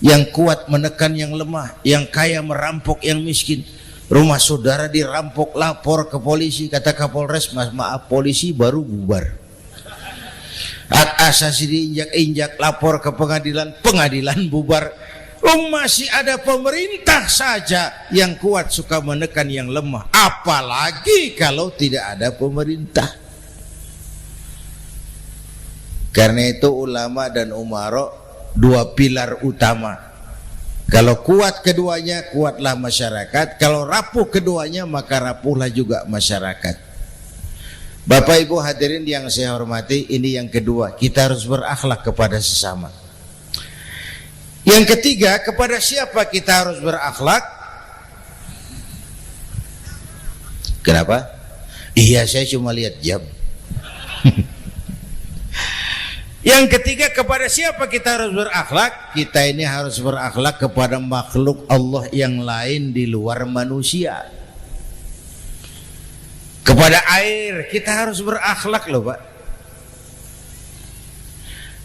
Speaker 1: yang kuat menekan yang lemah, yang kaya merampok yang miskin. Rumah saudara dirampok, lapor ke polisi, kata Kapolres, maaf polisi baru bubar. Hak asasi diinjak-injak, lapor ke pengadilan, pengadilan bubar. Masih ada pemerintah saja yang kuat suka menekan yang lemah, apalagi kalau tidak ada pemerintah. Karena itu ulama dan umara dua pilar utama. Kalau kuat keduanya, kuatlah masyarakat. Kalau rapuh keduanya, maka rapuhlah juga masyarakat. Bapak Ibu hadirin yang saya hormati, ini yang kedua, kita harus berakhlak kepada sesama. Yang ketiga, kepada siapa kita harus berakhlak? Kenapa? Iya, saya cuma lihat jam. Yang ketiga, kepada siapa kita harus berakhlak? Kita ini harus berakhlak kepada makhluk Allah yang lain di luar manusia. Kepada air kita harus berakhlak loh Pak.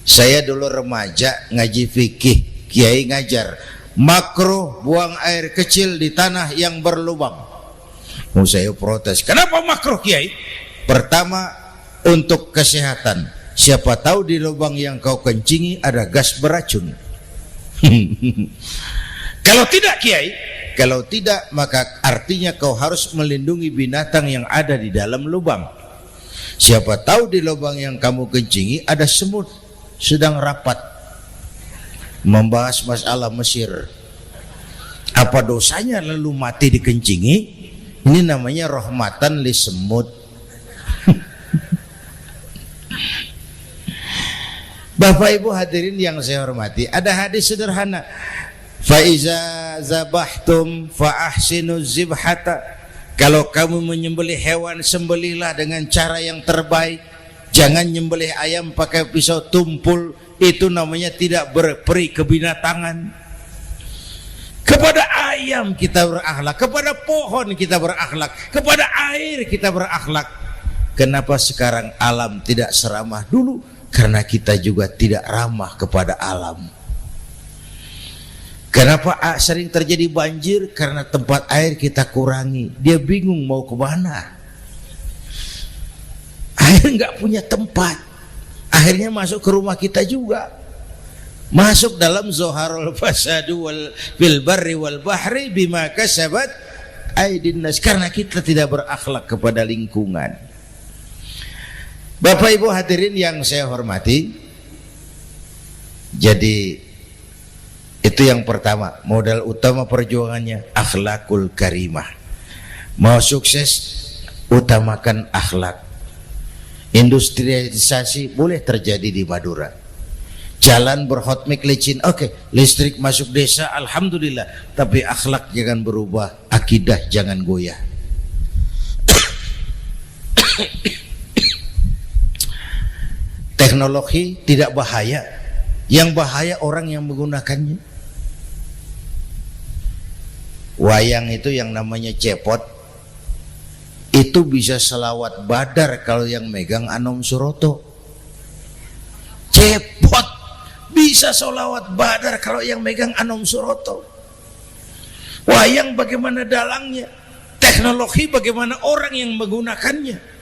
Speaker 1: Saya dulu remaja ngaji fikih, kiai ngajar makruh buang air kecil di tanah yang berlubang. Saya protes, kenapa makruh kiai? Pertama, untuk kesehatan. Siapa tahu di lubang yang kau kencingi ada gas beracun. Kalau tidak kiai, kalau tidak maka artinya kau harus melindungi binatang yang ada di dalam lubang. Siapa tahu di lubang yang kamu kencingi ada semut sedang rapat membahas masalah Mesir. Apa dosanya lalu mati dikencingi? Ini namanya rahmatan li semut. Bapak Ibu hadirin yang saya hormati, ada hadis sederhana. Fa iza zabahtum fa ahsinu zibhata. Kalau kamu menyembelih hewan, sembelihlah dengan cara yang terbaik. Jangan nyembelih ayam pakai pisau tumpul, itu namanya tidak berperi kebinatangan. Kepada ayam kita berakhlak, kepada pohon kita berakhlak, kepada air kita berakhlak. Kenapa sekarang alam tidak seramah dulu? Karena kita juga tidak ramah kepada alam. Kenapa sering terjadi banjir? Karena tempat air kita kurangi. Dia bingung mau ke mana. Air nggak punya tempat. Akhirnya masuk ke rumah kita juga. Masuk dalam zoharul fasadu fil barri wal bahri bima kasabat aydin nas. Karena kita tidak berakhlak kepada lingkungan. Bapak Ibu hadirin yang saya hormati, jadi Itu yang pertama, modal utama perjuangannya akhlakul karimah. Mau sukses, utamakan akhlak. Industrialisasi boleh terjadi di Madura. Jalan berhotmik licin, oke. Listrik masuk desa, alhamdulillah. Tapi akhlak jangan berubah, akidah jangan goyah. Teknologi tidak bahaya, yang bahaya orang yang menggunakannya. Wayang itu yang namanya cepot, itu bisa selawat badar kalau yang megang Anom Suroto. Cepot bisa selawat badar kalau yang megang Anom Suroto. Wayang bagaimana dalangnya, teknologi bagaimana orang yang menggunakannya.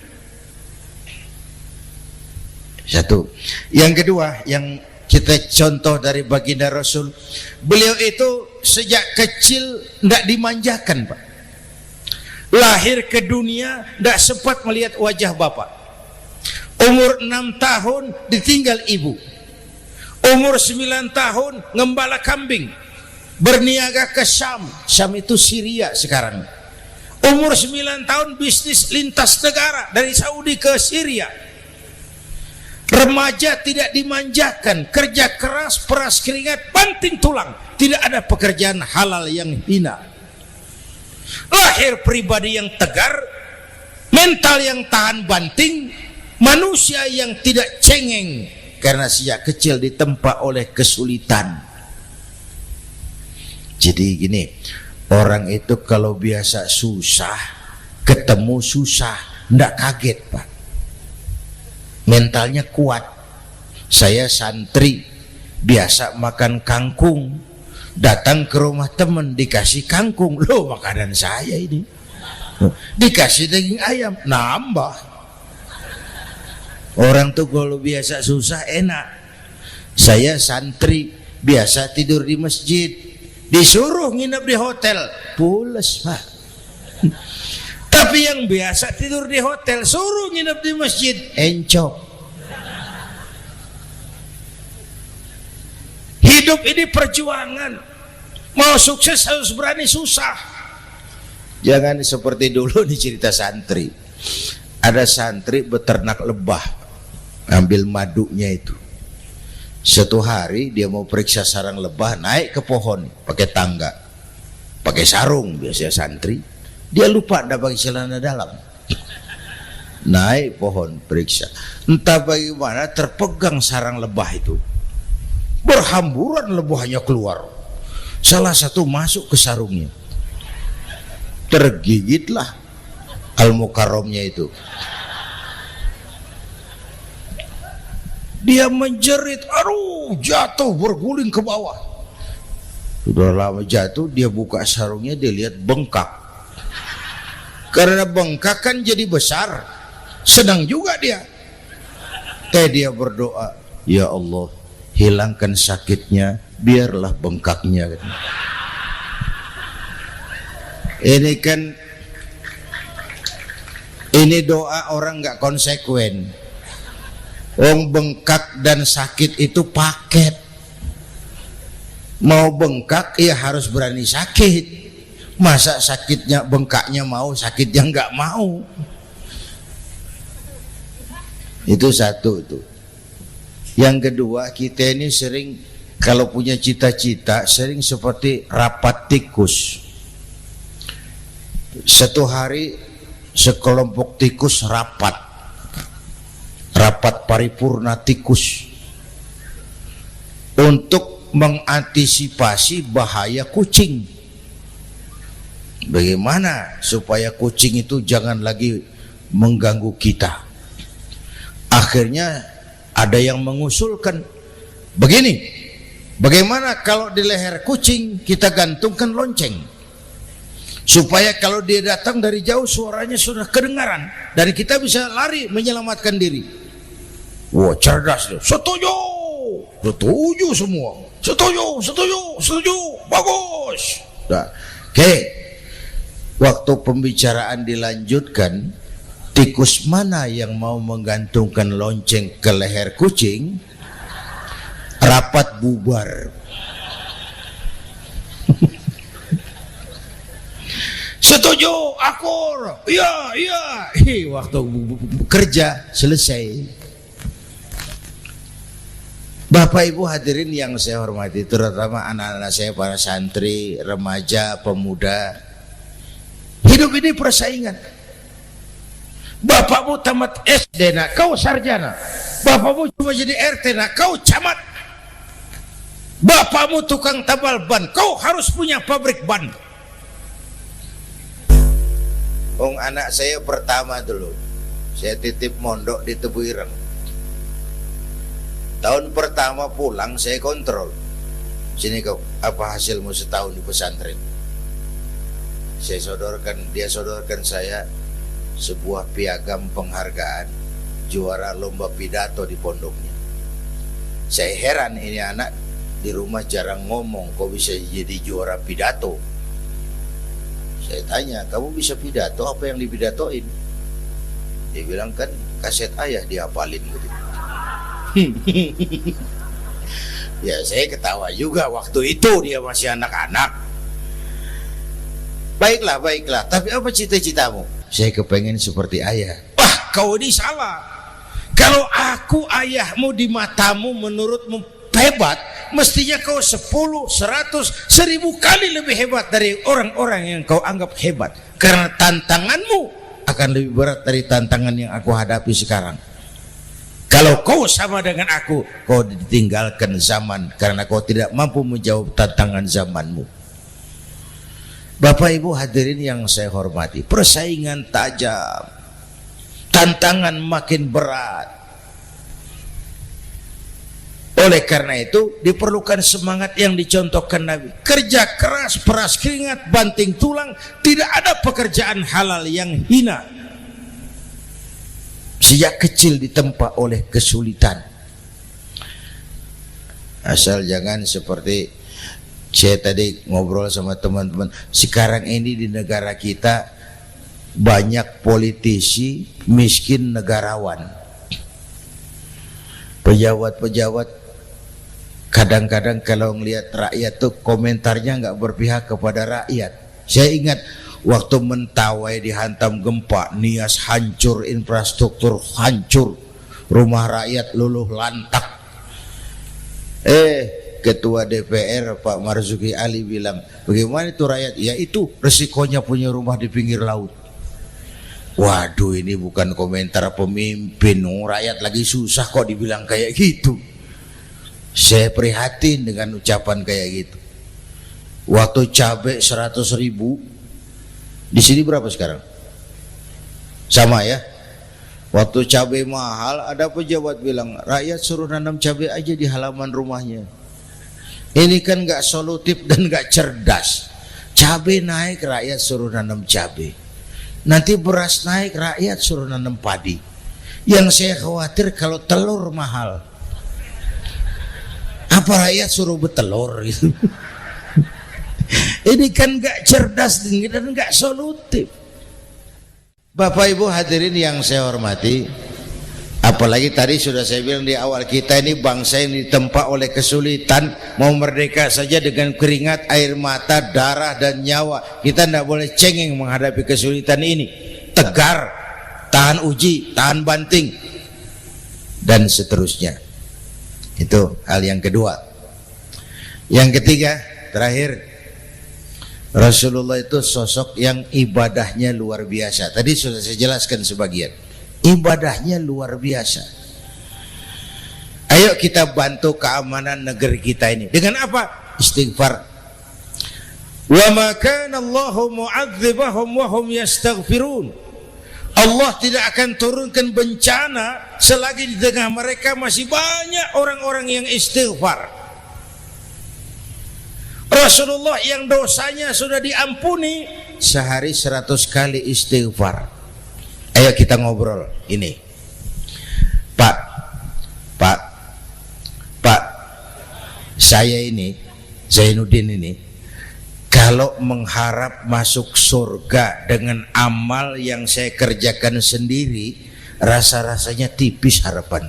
Speaker 1: Satu. Yang kedua, yang kita contoh dari baginda Rasul, beliau itu sejak kecil tidak dimanjakan, Pak. Lahir ke dunia tidak sempat melihat wajah bapak. Umur 6 tahun ditinggal ibu. Umur 9 tahun ngembala kambing, berniaga ke Syam. Syam itu Syria sekarang. Umur 9 tahun bisnis lintas negara dari Saudi ke Syria. Remaja tidak dimanjakan, kerja keras, peras keringat, banting tulang. Tidak ada pekerjaan halal yang hina. Lahir pribadi yang tegar, mental yang tahan banting, manusia yang tidak cengeng karena sejak kecil ditempa oleh kesulitan. Jadi gini, orang itu kalau biasa susah, ketemu susah, ndak kaget, Pak. Mentalnya kuat. Saya santri biasa makan kangkung, datang ke rumah teman dikasih kangkung, loh makanan saya ini, dikasih daging ayam, nambah. Orang tuh kalau biasa susah enak. Saya santri biasa tidur di masjid, disuruh nginep di hotel, pules, Pak. Tapi yang biasa tidur di hotel suruh nginep di masjid, encok. Hidup ini perjuangan. Mau sukses harus berani susah. Jangan seperti dulu di cerita santri. Ada santri beternak lebah, ambil madunya itu. Satu hari dia mau periksa sarang lebah, naik ke pohon pakai tangga, pakai sarung biasanya santri. Dia lupa ada pakai celana dalam. Naik pohon periksa, entah bagaimana terpegang sarang lebah itu. Berhamburan lebahnya keluar. Salah satu masuk ke sarungnya. Tergigitlah Al-Mukarramnya itu. Dia menjerit, aduh, jatuh berguling ke bawah. Sudah lama jatuh, dia buka sarungnya, dia lihat bengkak. Karena bengkak kan jadi besar, senang juga dia. Dia berdoa, ya Allah, hilangkan sakitnya, biarlah bengkaknya. Ini doa orang nggak konsekuen. Wong bengkak dan sakit itu paket. Mau bengkak ya harus berani sakit. Masa sakitnya bengkaknya mau, sakitnya nggak mau. Itu satu itu. Yang kedua, kita ini sering kalau punya cita-cita sering seperti rapat tikus. Satu hari sekelompok tikus rapat paripurna tikus untuk mengantisipasi bahaya kucing. Bagaimana supaya kucing itu jangan lagi mengganggu kita? Akhirnya ada yang mengusulkan begini, bagaimana kalau di leher kucing kita gantungkan lonceng, supaya kalau dia datang dari jauh suaranya sudah kedengaran dan kita bisa lari menyelamatkan diri. Wah, cerdas dia. Setuju semua. Setuju, bagus. Nah, oke. Waktu pembicaraan dilanjutkan, tikus mana yang mau menggantungkan lonceng ke leher kucing? Rapat bubar. Setuju, akur, iya, iya. Waktu kerja selesai. Bapak Ibu hadirin yang saya hormati, terutama anak-anak saya, para santri, remaja, pemuda. Hidup ini persaingan. Bapakmu tamat SD, nak kau sarjana. Bapakmu cuma jadi RT, nak kau camat. Bapakmu tukang tambal ban, kau harus punya pabrik ban. Anak saya pertama dulu, saya titip mondok di Tebu Ireng. Tahun pertama pulang saya kontrol, sini kau, apa hasilmu setahun di pesantren? Saya sodorkan, dia sodorkan saya sebuah piagam penghargaan juara lomba pidato di pondoknya. Saya heran, ini anak di rumah jarang ngomong, kok bisa jadi juara pidato? Saya tanya, kamu bisa pidato, apa yang dipidatoin? Dia bilang, kan kaset ayah dihafalin gitu. Ya saya ketawa juga, waktu itu dia masih anak-anak. Baiklah, baiklah, tapi apa cita-citamu? Saya kepengen seperti ayah. Wah, kau ini salah. Kalau aku ayahmu di matamu, menurutmu hebat, mestinya kau 10, 100, 1000 kali lebih hebat dari orang-orang yang kau anggap hebat. Karena tantanganmu akan lebih berat dari tantangan yang aku hadapi sekarang. Kalau kau sama dengan aku, kau ditinggalkan zaman karena kau tidak mampu menjawab tantangan zamanmu. Bapak Ibu hadirin yang saya hormati, persaingan tajam, tantangan makin berat. Oleh karena itu diperlukan semangat yang dicontohkan Nabi. Kerja keras, peras keringat, banting tulang, tidak ada pekerjaan halal yang hina. Sejak kecil ditempa oleh kesulitan. Asal jangan seperti saya tadi ngobrol sama teman-teman, sekarang ini di negara kita banyak politisi miskin negarawan. Pejabat-pejabat kadang-kadang kalau ngelihat rakyat tuh komentarnya nggak berpihak kepada rakyat. Saya ingat waktu Mentawai dihantam gempa, Nias hancur, infrastruktur hancur, rumah rakyat luluh lantak. Ketua DPR Pak Marzuki Ali bilang, bagaimana itu rakyat? Ya itu resikonya punya rumah di pinggir laut. Waduh, ini bukan komentar pemimpin, rakyat lagi susah kok dibilang kayak gitu. Saya prihatin dengan ucapan kayak gitu. Waktu cabai 100.000, di sini berapa sekarang? Sama ya. Waktu cabai mahal, ada pejabat bilang, rakyat suruh nanam cabai aja di halaman rumahnya. Ini kan gak solutif dan gak cerdas. Cabai naik, rakyat suruh nanam cabai. Nanti beras naik, rakyat suruh nanam padi. Yang saya khawatir kalau telur mahal, apa rakyat suruh bertelur gitu? Ini kan gak cerdas dan gak solutif. Bapak Ibu hadirin yang saya hormati, apalagi tadi sudah saya bilang di awal, kita ini bangsa yang ditempa oleh kesulitan. Mau merdeka saja dengan keringat, air mata, darah dan nyawa. Kita tidak boleh cengeng menghadapi kesulitan ini. Tegar, tahan uji, tahan banting, dan seterusnya. Itu hal yang kedua. Yang ketiga, terakhir, Rasulullah itu sosok yang ibadahnya luar biasa. Tadi sudah saya jelaskan sebagian. Ibadahnya luar biasa. Ayo kita bantu keamanan negeri kita ini. Dengan apa? Istighfar. Wa ma kana Allahu mu'adzibahum wa hum yastaghfirun. Allah tidak akan turunkan bencana selagi di tengah mereka masih banyak orang-orang yang istighfar. Rasulullah yang dosanya sudah diampuni sehari 100 kali istighfar. Ayo kita ngobrol ini. Pak, saya ini Zainuddin ini, kalau mengharap masuk surga dengan amal yang saya kerjakan sendiri, rasa-rasanya tipis harapan.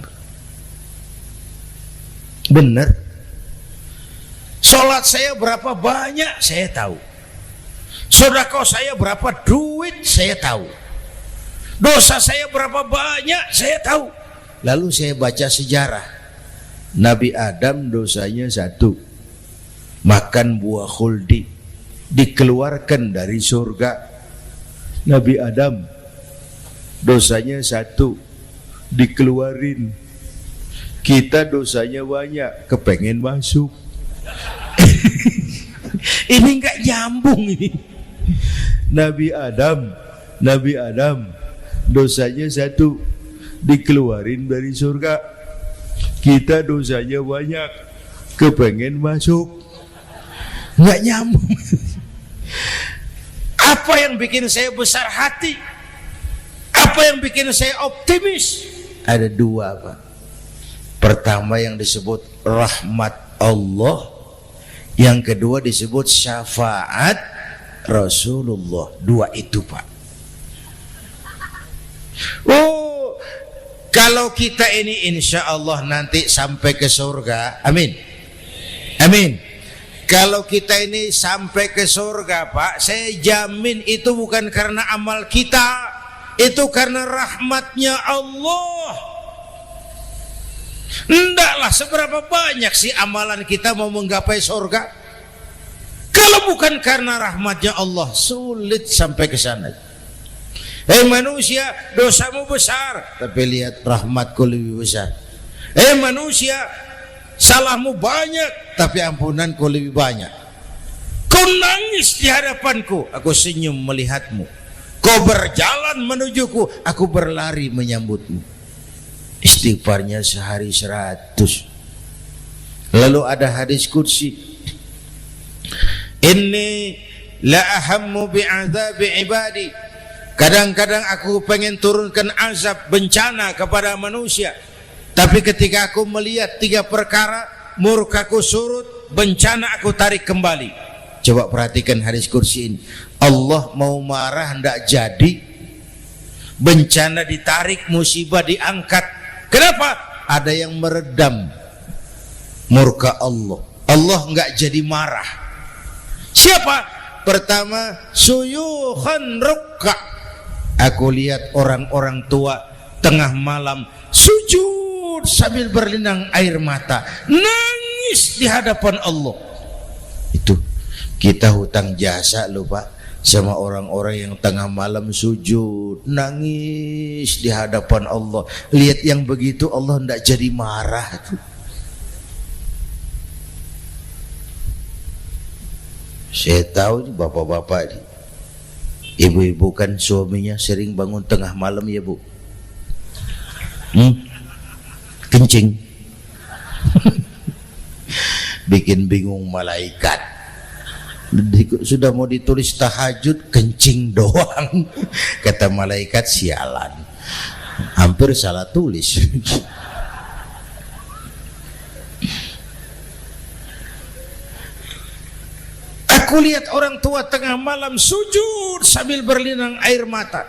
Speaker 1: Bener. Sholat saya berapa banyak saya tahu. Sedekah saya berapa duit saya tahu. Dosa saya berapa banyak saya tahu. Lalu saya baca sejarah. Nabi Adam dosanya 1, makan buah khuldi, dikeluarkan dari surga. Nabi Adam dosanya 1, dikeluarin. Kita dosanya banyak, kepengen masuk. Ini nggak nyambung ini. Nabi Adam dosanya 1, dikeluarin dari surga. Kita dosanya banyak, kepengen masuk. Nggak nyambung. Apa yang bikin saya besar hati? Apa yang bikin saya optimis? Ada 2, Pak. Pertama yang disebut rahmat Allah, yang kedua disebut syafaat Rasulullah. 2 itu, Pak. Oh, kalau kita ini insya Allah nanti sampai ke surga, amin, amin. Kalau kita ini sampai ke surga, Pak, saya jamin itu bukan karena amal kita, itu karena rahmatnya Allah. Ndaklah seberapa banyak sih amalan kita mau menggapai surga. Kalau bukan karena rahmatnya Allah, sulit sampai ke sana. Manusia, dosamu besar, tapi lihat rahmatku lebih besar. Manusia, salahmu banyak, tapi ampunanku lebih banyak. Kau nangis di hadapanku, aku senyum melihatmu. Kau berjalan menujuku, aku berlari menyambutmu. Istighfarnya sehari 100. Lalu ada hadis qudsi, inni la ahammu bi'adzabi ibadi. Kadang-kadang aku pengen turunkan azab bencana kepada manusia, tapi ketika aku melihat 3 perkara, murkaku surut, bencana aku tarik kembali. Coba perhatikan hadis qudsi ini. Allah mau marah ndak jadi, bencana ditarik, musibah diangkat. Kenapa? Ada yang meredam murka Allah. Allah nggak jadi marah. Siapa? Pertama, suyukhan rukka. Aku lihat orang-orang tua tengah malam sujud sambil berlinang air mata, nangis di hadapan Allah. Itu kita hutang jasa loh, Pak, sama orang-orang yang tengah malam sujud nangis di hadapan Allah. Lihat yang begitu Allah tidak jadi marah. Saya tahu nih bapak-bapak nih, ibu-ibu kan suaminya sering bangun tengah malam ya Bu, kencing. Bikin bingung malaikat. Sudah mau ditulis tahajud, kencing doang. Kata malaikat, sialan, hampir salah tulis. Aku lihat orang tua tengah malam sujud sambil berlinang air mata.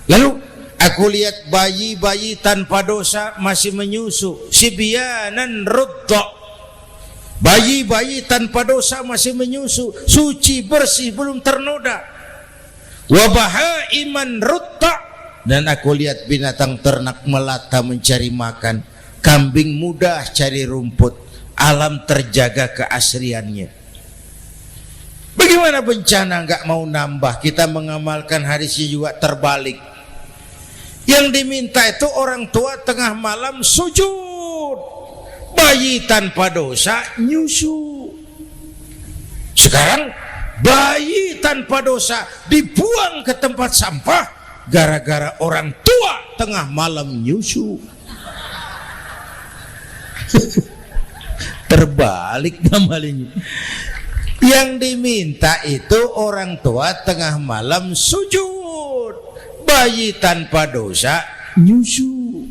Speaker 1: Lalu aku lihat bayi-bayi tanpa dosa masih menyusu, sibyanan rudda. Bayi-bayi tanpa dosa masih menyusu, suci bersih, belum ternoda. Wa bahaiman rutta. Dan aku lihat binatang ternak melata mencari makan, kambing mudah cari rumput, alam terjaga keasriannya. Bagaimana bencana nggak mau nambah? Kita mengamalkan hadisnya juga terbalik. Yang diminta itu orang tua tengah malam sujud, bayi tanpa dosa nyusu. Sekarang bayi tanpa dosa dibuang ke tempat sampah gara-gara orang tua tengah malam nyusu. Terbalik namanya. Yang diminta itu orang tua tengah malam sujud, bayi tanpa dosa nyusu.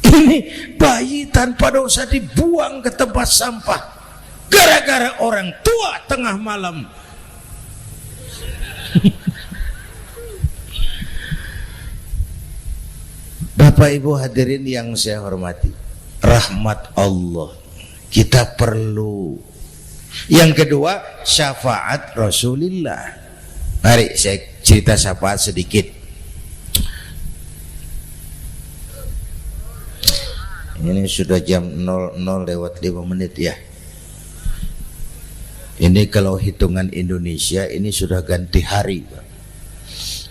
Speaker 1: Ini bayi tanpa dosa dibuang ke tempat sampah gara-gara orang tua tengah malam. Bapak Ibu hadirin yang saya hormati, rahmat Allah kita perlu Yang kedua, syafaat Rasulullah. Mari saya cerita syafaat sedikit. Ini sudah jam 00:05 ya. Ini kalau hitungan Indonesia ini sudah ganti hari, Pak.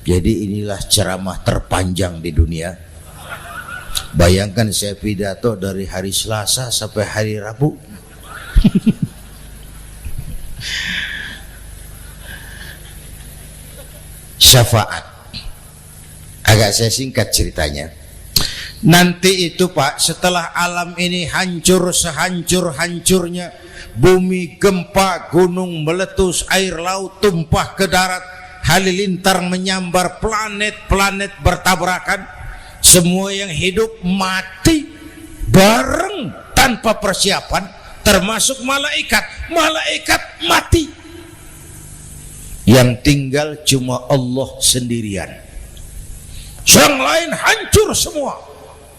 Speaker 1: Jadi inilah ceramah terpanjang di dunia. Bayangkan saya pidato dari hari Selasa sampai hari Rabu. Syafaat. Agak saya singkat ceritanya. Nanti itu Pak, setelah alam ini hancur sehancur-hancurnya, bumi gempa, gunung meletus, air laut tumpah ke darat, halilintar menyambar, planet-planet bertabrakan, semua yang hidup mati bareng tanpa persiapan, termasuk malaikat. Malaikat mati. Yang tinggal cuma Allah sendirian. Yang lain hancur semua,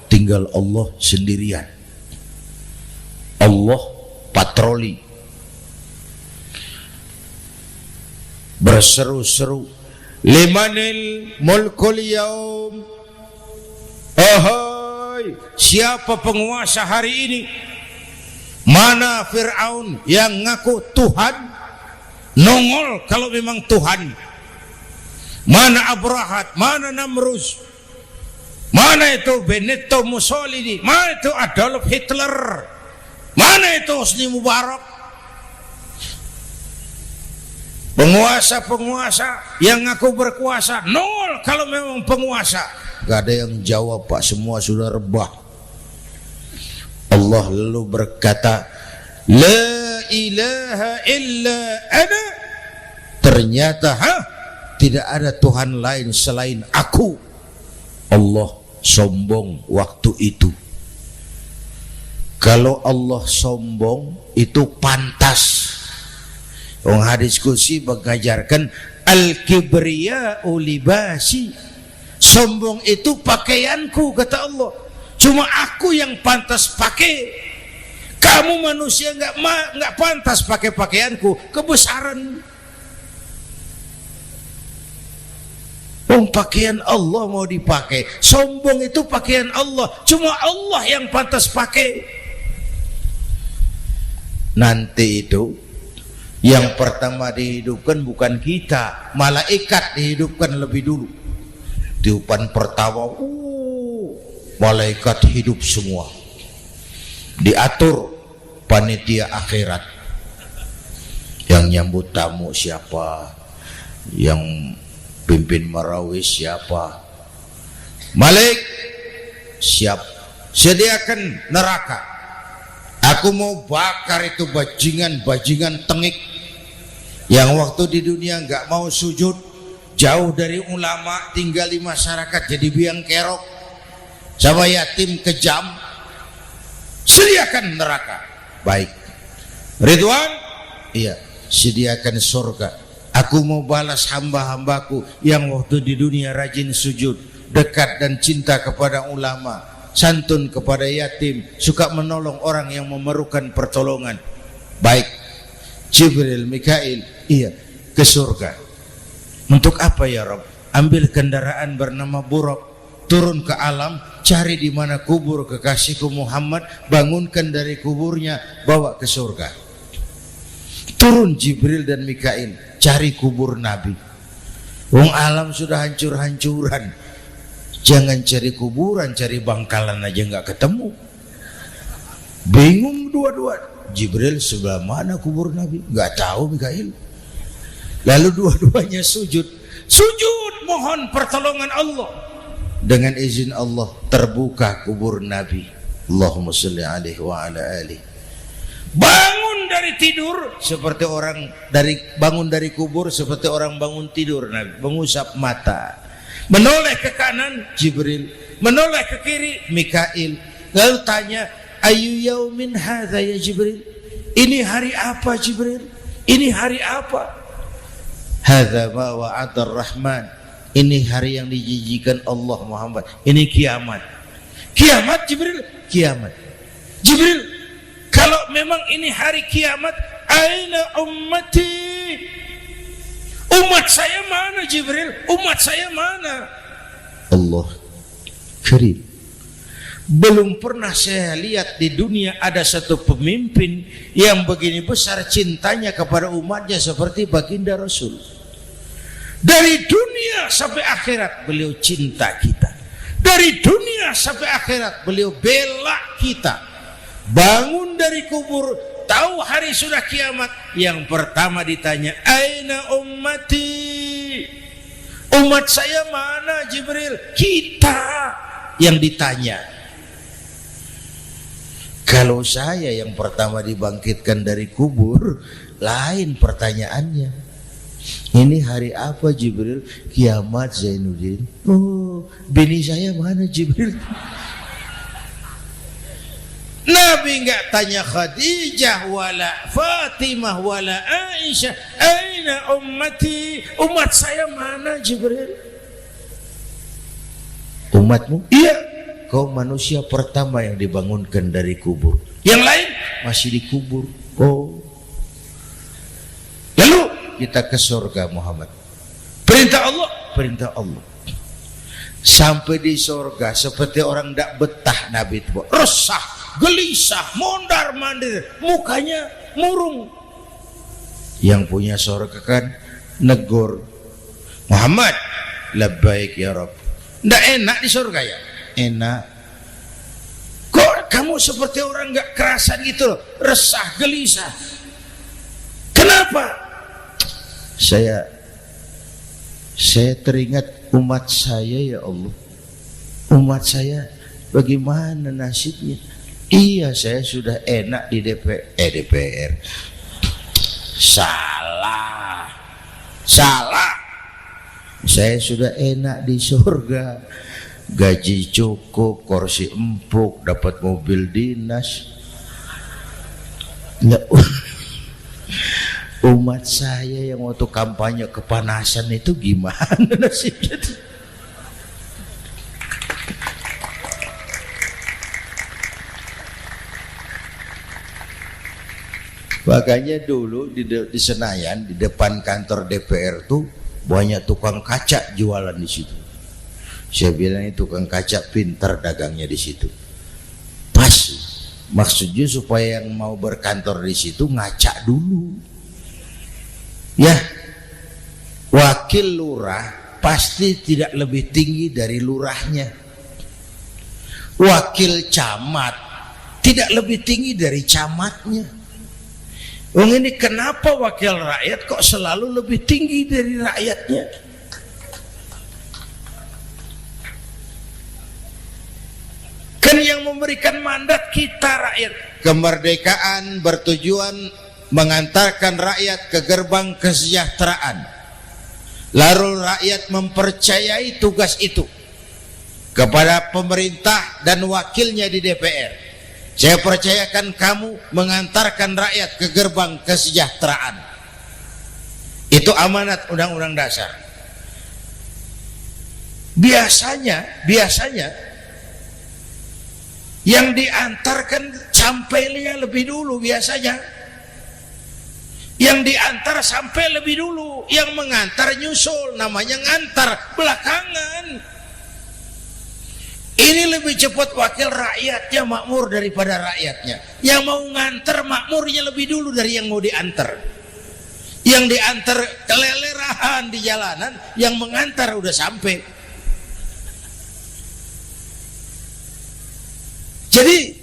Speaker 1: tinggal Allah sendirian. Allah patroli, berseru-seru, limanil mulkul yaum. Ahai, siapa penguasa hari ini? Mana Fir'aun yang ngaku Tuhan? Nongol kalau memang Tuhan. Mana Abrahat, mana Namrus, mana itu Benito Mussolini, mana itu Adolf Hitler, mana itu Hosni Mubarak. Penguasa-penguasa yang ngaku berkuasa, nol kalau memang penguasa. Gak ada yang jawab Pak, semua sudah rebah. Allah lalu berkata, la ilaha illa ana. Ternyata tidak ada Tuhan lain selain aku. Allah sombong waktu itu. Kalau Allah sombong itu pantas. Hadis qudsi mengajarkan al-kibriya'u libasi. Sombong itu pakaianku, kata Allah. Cuma aku yang pantas pakai. Kamu manusia nggak pantas pakai pakaianku, kebesaran. Pakaian Allah mau dipakai. Sombong itu pakaian Allah, cuma Allah yang pantas pakai. Nanti itu yang pertama dihidupkan bukan kita, malaikat dihidupkan lebih dulu. Tiupan pertama, malaikat hidup semua. Diatur panitia akhirat. Yang nyambut tamu siapa, yang pimpin marawis siapa. Malik siap, sediakan neraka. Aku mau bakar itu bajingan tengik yang waktu di dunia nggak mau sujud, jauh dari ulama, tinggal di masyarakat jadi biang kerok, sama yatim kejam. Sediakan neraka. Baik. Ridwan, iya, sediakan surga. Aku mau balas hamba-hambaku yang waktu di dunia rajin sujud, dekat dan cinta kepada ulama, santun kepada yatim, suka menolong orang yang memerlukan pertolongan. Baik. Jibril, Mikail, iya, ke surga. Untuk apa ya Rabb? Ambil kendaraan bernama Buraq, turun ke alam, cari di mana kubur kekasihku Muhammad, bangunkan dari kuburnya, bawa ke surga. Turun Jibril dan Mikail, cari kubur Nabi. Wong alam sudah hancur-hancuran. Jangan cari kuburan, cari bangkalan aja nggak ketemu. Bingung dua-dua. Jibril sebelah mana kubur Nabi? Nggak tahu Mikail. Lalu dua-duanya sujud mohon pertolongan Allah. Dengan izin Allah terbuka kubur Nabi. Allahumma sholli alaihi wa ala alihi. Bangun dari tidur seperti orang bangun dari kubur seperti orang bangun tidur Nabi, mengusap mata. Menoleh ke kanan Jibril, menoleh ke kiri Mikail. Lalu tanya, ayu yaumin hadza ya Jibril? Ini hari apa Jibril? Ini hari apa? Hadza ma wa'ada ar-Rahman. Ini hari yang dijanjikan Allah Muhammad. Ini kiamat. Kiamat Jibril? Kiamat. Jibril, kalau memang ini hari kiamat, aina ummati, umat saya mana Jibril, umat saya mana? Allah karim, belum pernah saya lihat di dunia ada satu pemimpin yang begini besar cintanya kepada umatnya seperti baginda Rasul. Dari dunia sampai akhirat beliau cinta kita, dari dunia sampai akhirat beliau bela kita. Bangun dari kubur, tahu hari sudah kiamat, yang pertama ditanya, aina ummati, umat saya mana Jibril? Kita yang ditanya. Kalau saya yang pertama dibangkitkan dari kubur, lain pertanyaannya. Ini hari apa Jibril? Kiamat Zainuddin. Oh, bini saya mana Jibril? Nabi enggak tanya Khadijah wala Fatimah wala Aisyah, aina ummati, umat saya mana Jibril? Umatmu? Iya, kau manusia pertama yang dibangunkan dari kubur, yang lain masih dikubur. Oh, lalu kita ke surga Muhammad, perintah Allah, perintah Allah. Sampai di surga seperti orang tidak betah Nabi itu, resah, gelisah, mondar mandir, mukanya murung. Yang punya surga kan negur, Muhammad, labbaik ya Rabb. Nggak enak di surga ya? Enak. Kok kamu seperti orang nggak kerasan gitu loh, resah, gelisah. Kenapa? Saya teringat umat saya ya Allah. Umat saya bagaimana nasibnya? Iya, saya sudah enak di DPR. Salah. Saya sudah enak di surga, gaji cukup, kursi empuk, dapat mobil dinas. Nggak, umat saya yang waktu kampanye kepanasan itu gimana nasibnya? Makanya dulu di Senayan, di depan kantor DPR tuh banyak tukang kaca jualan di situ. Saya bilang ini tukang kaca pintar dagangnya di situ. Pas, maksudnya supaya yang mau berkantor di situ ngaca dulu. Ya, wakil lurah pasti tidak lebih tinggi dari lurahnya. Wakil camat tidak lebih tinggi dari camatnya. Ini kenapa wakil rakyat kok selalu lebih tinggi dari rakyatnya? Kan yang memberikan mandat kita rakyat. Kemerdekaan bertujuan mengantarkan rakyat ke gerbang kesejahteraan. Lalu rakyat mempercayai tugas itu kepada pemerintah dan wakilnya di DPR. Saya percayakan kamu mengantarkan rakyat ke gerbang kesejahteraan. Itu amanat Undang-Undang Dasar. Biasanya yang diantarkan sampainya lebih dulu biasanya. Yang diantar sampai lebih dulu, yang mengantar nyusul, namanya ngantar belakangan. Ini lebih cepat wakil rakyatnya makmur daripada rakyatnya. Yang mau ngantar makmurnya lebih dulu dari yang mau diantar. Yang diantar kelelerahan di jalanan, yang mengantar udah sampai. Jadi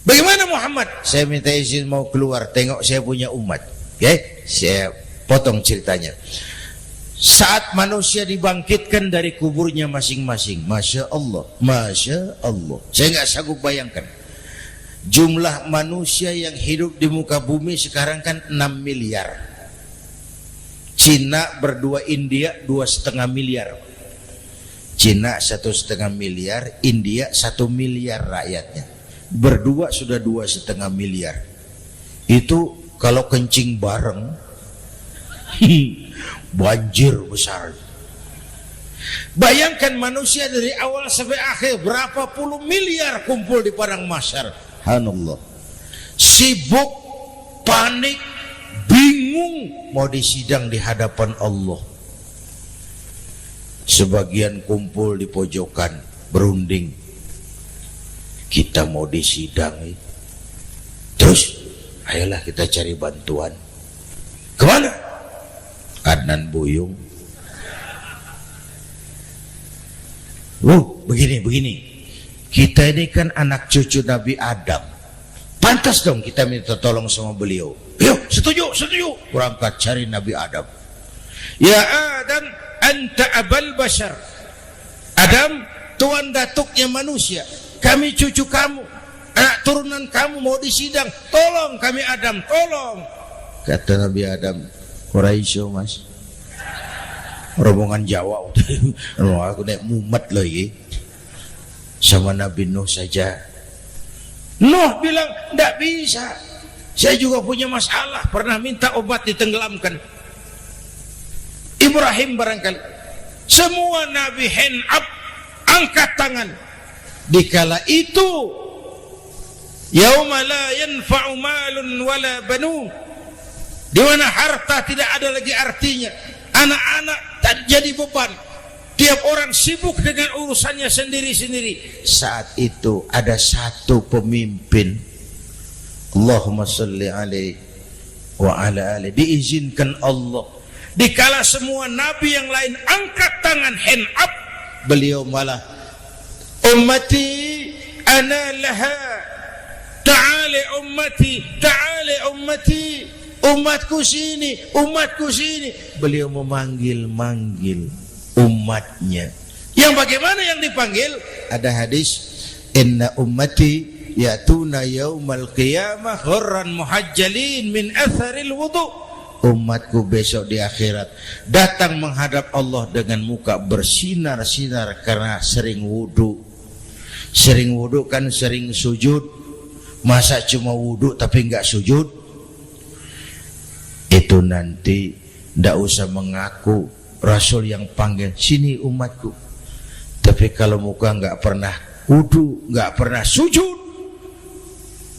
Speaker 1: bagaimana Muhammad? Saya minta izin mau keluar, tengok saya punya umat. Oke, saya potong ceritanya. Saat manusia dibangkitkan dari kuburnya masing-masing, Masya Allah, Masya Allah, saya nggak sanggup bayangkan jumlah manusia yang hidup di muka bumi sekarang kan 6 miliar. Cina berdua, India 2,5 miliar. Cina 1,5 miliar, India 1 miliar rakyatnya. Berdua sudah 2,5 miliar. Itu kalau kencing bareng banjir besar. Bayangkan manusia dari awal sampai akhir berapa puluh miliar kumpul di padang mahsyar. Subhanallah. sibuk, panik, bingung mau disidang di hadapan Allah. Sebagian kumpul di pojokan berunding, kita mau disidang. Terus ayolah kita cari bantuan. Kemana? Adnan Buyung. Begini. Kita ini kan anak cucu Nabi Adam. Pantas dong kita minta tolong sama beliau. Yuk, setuju. Berangkat cari Nabi Adam. Ya Adam, anta abal bashar. Adam, tuan datuknya manusia. Kami cucu kamu, anak turunan kamu mau disidang. Tolong kami Adam, tolong. Kata Nabi Adam, Quraisy mas. Rombongan Jawa. Aku naik mumet loh ini. Sama Nabi Nuh saja. Nuh bilang, tidak bisa. Saya juga punya masalah. Pernah minta obat ditenggelamkan. Ibrahim barangkali. Semua Nabi hand up, angkat tangan. Dikala itu, yauma la yanfa'u malun wala banun, di mana harta tidak ada lagi artinya, anak-anak tak jadi beban, tiap orang sibuk dengan urusannya sendiri-sendiri. Saat itu ada satu pemimpin, Allahumma salli alaihi wa ala alihi, diizinkan Allah. Dikala semua nabi yang lain angkat tangan hand up, beliau malah, ummati ana laha, ta'ali ummati, umatku sini. Beliau memanggil umatnya. Yang bagaimana yang dipanggil? Ada hadis, inna ummati ya'tuna yaumal qiyamah ghurran muhajjalin min atharil wudu. Umatku besok di akhirat datang menghadap Allah dengan muka bersinar-sinar karena sering wudu. Sering wudu kan sering sujud. Masa cuma wudu tapi enggak sujud? Itu nanti ndak usah mengaku Rasul yang panggil, sini umatku. Tapi kalau muka enggak pernah wudu, enggak pernah sujud,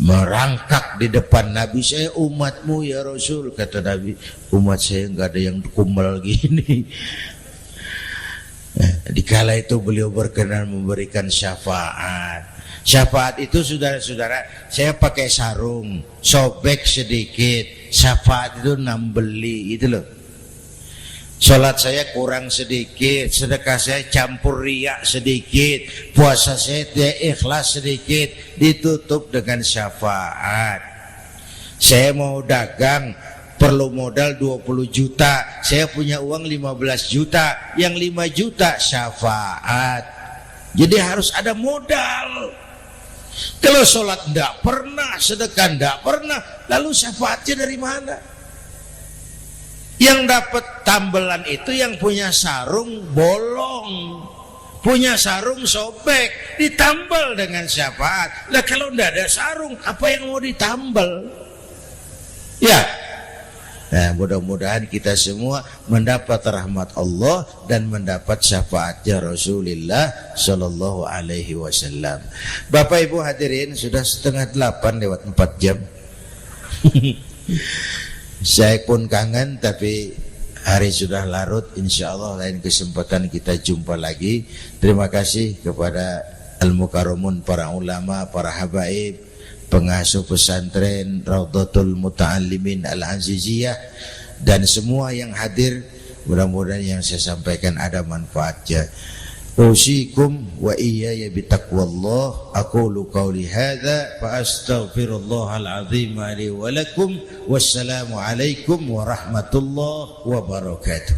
Speaker 1: merangkak di depan Nabi, saya umatmu ya Rasul. Kata Nabi, umat saya enggak ada yang kumbal gini. Dikala itu beliau berkenan memberikan syafaat. Syafaat itu saudara-saudara, saya pakai sarung, sobek sedikit. Syafaat itu nambeli, itu loh. Salat saya kurang sedikit, sedekah saya campur riak sedikit, puasa saya tidak ikhlas sedikit, ditutup dengan syafaat. Saya mau dagang, perlu modal 20 juta, saya punya uang 15 juta, yang 5 juta syafaat. Jadi harus ada modal. Kalau sholat tidak pernah, sedekah tidak pernah, lalu syafaatnya dari mana? Yang dapat tambelan itu yang punya sarung bolong, punya sarung sobek, ditambal dengan syafaat. Lah kalau tidak ada sarung, apa yang mau ditambal? Ya. Nah, mudah-mudahan kita semua mendapat rahmat Allah dan mendapat syafaatnya Rasulullah Shallallahu Alaihi Wasallam. Bapak Ibu hadirin, sudah 7:30 lewat 4 jam. Saya pun kangen, tapi hari sudah larut. Insya Allah lain kesempatan kita jumpa lagi. Terima kasih kepada Al-Mukarramun, para ulama, para habaib, pengasuh pesantren Raudhatul Muta'allimin Al-Aziziyah, dan semua yang hadir. Mudah-mudahan yang saya sampaikan ada manfaatnya. Usikum wa iyaya bitaqwallah. Aqulu qawli hadza fa astaghfirullahal azim li wa lakum. Wassalamu alaikum warahmatullahi wabarakatuh.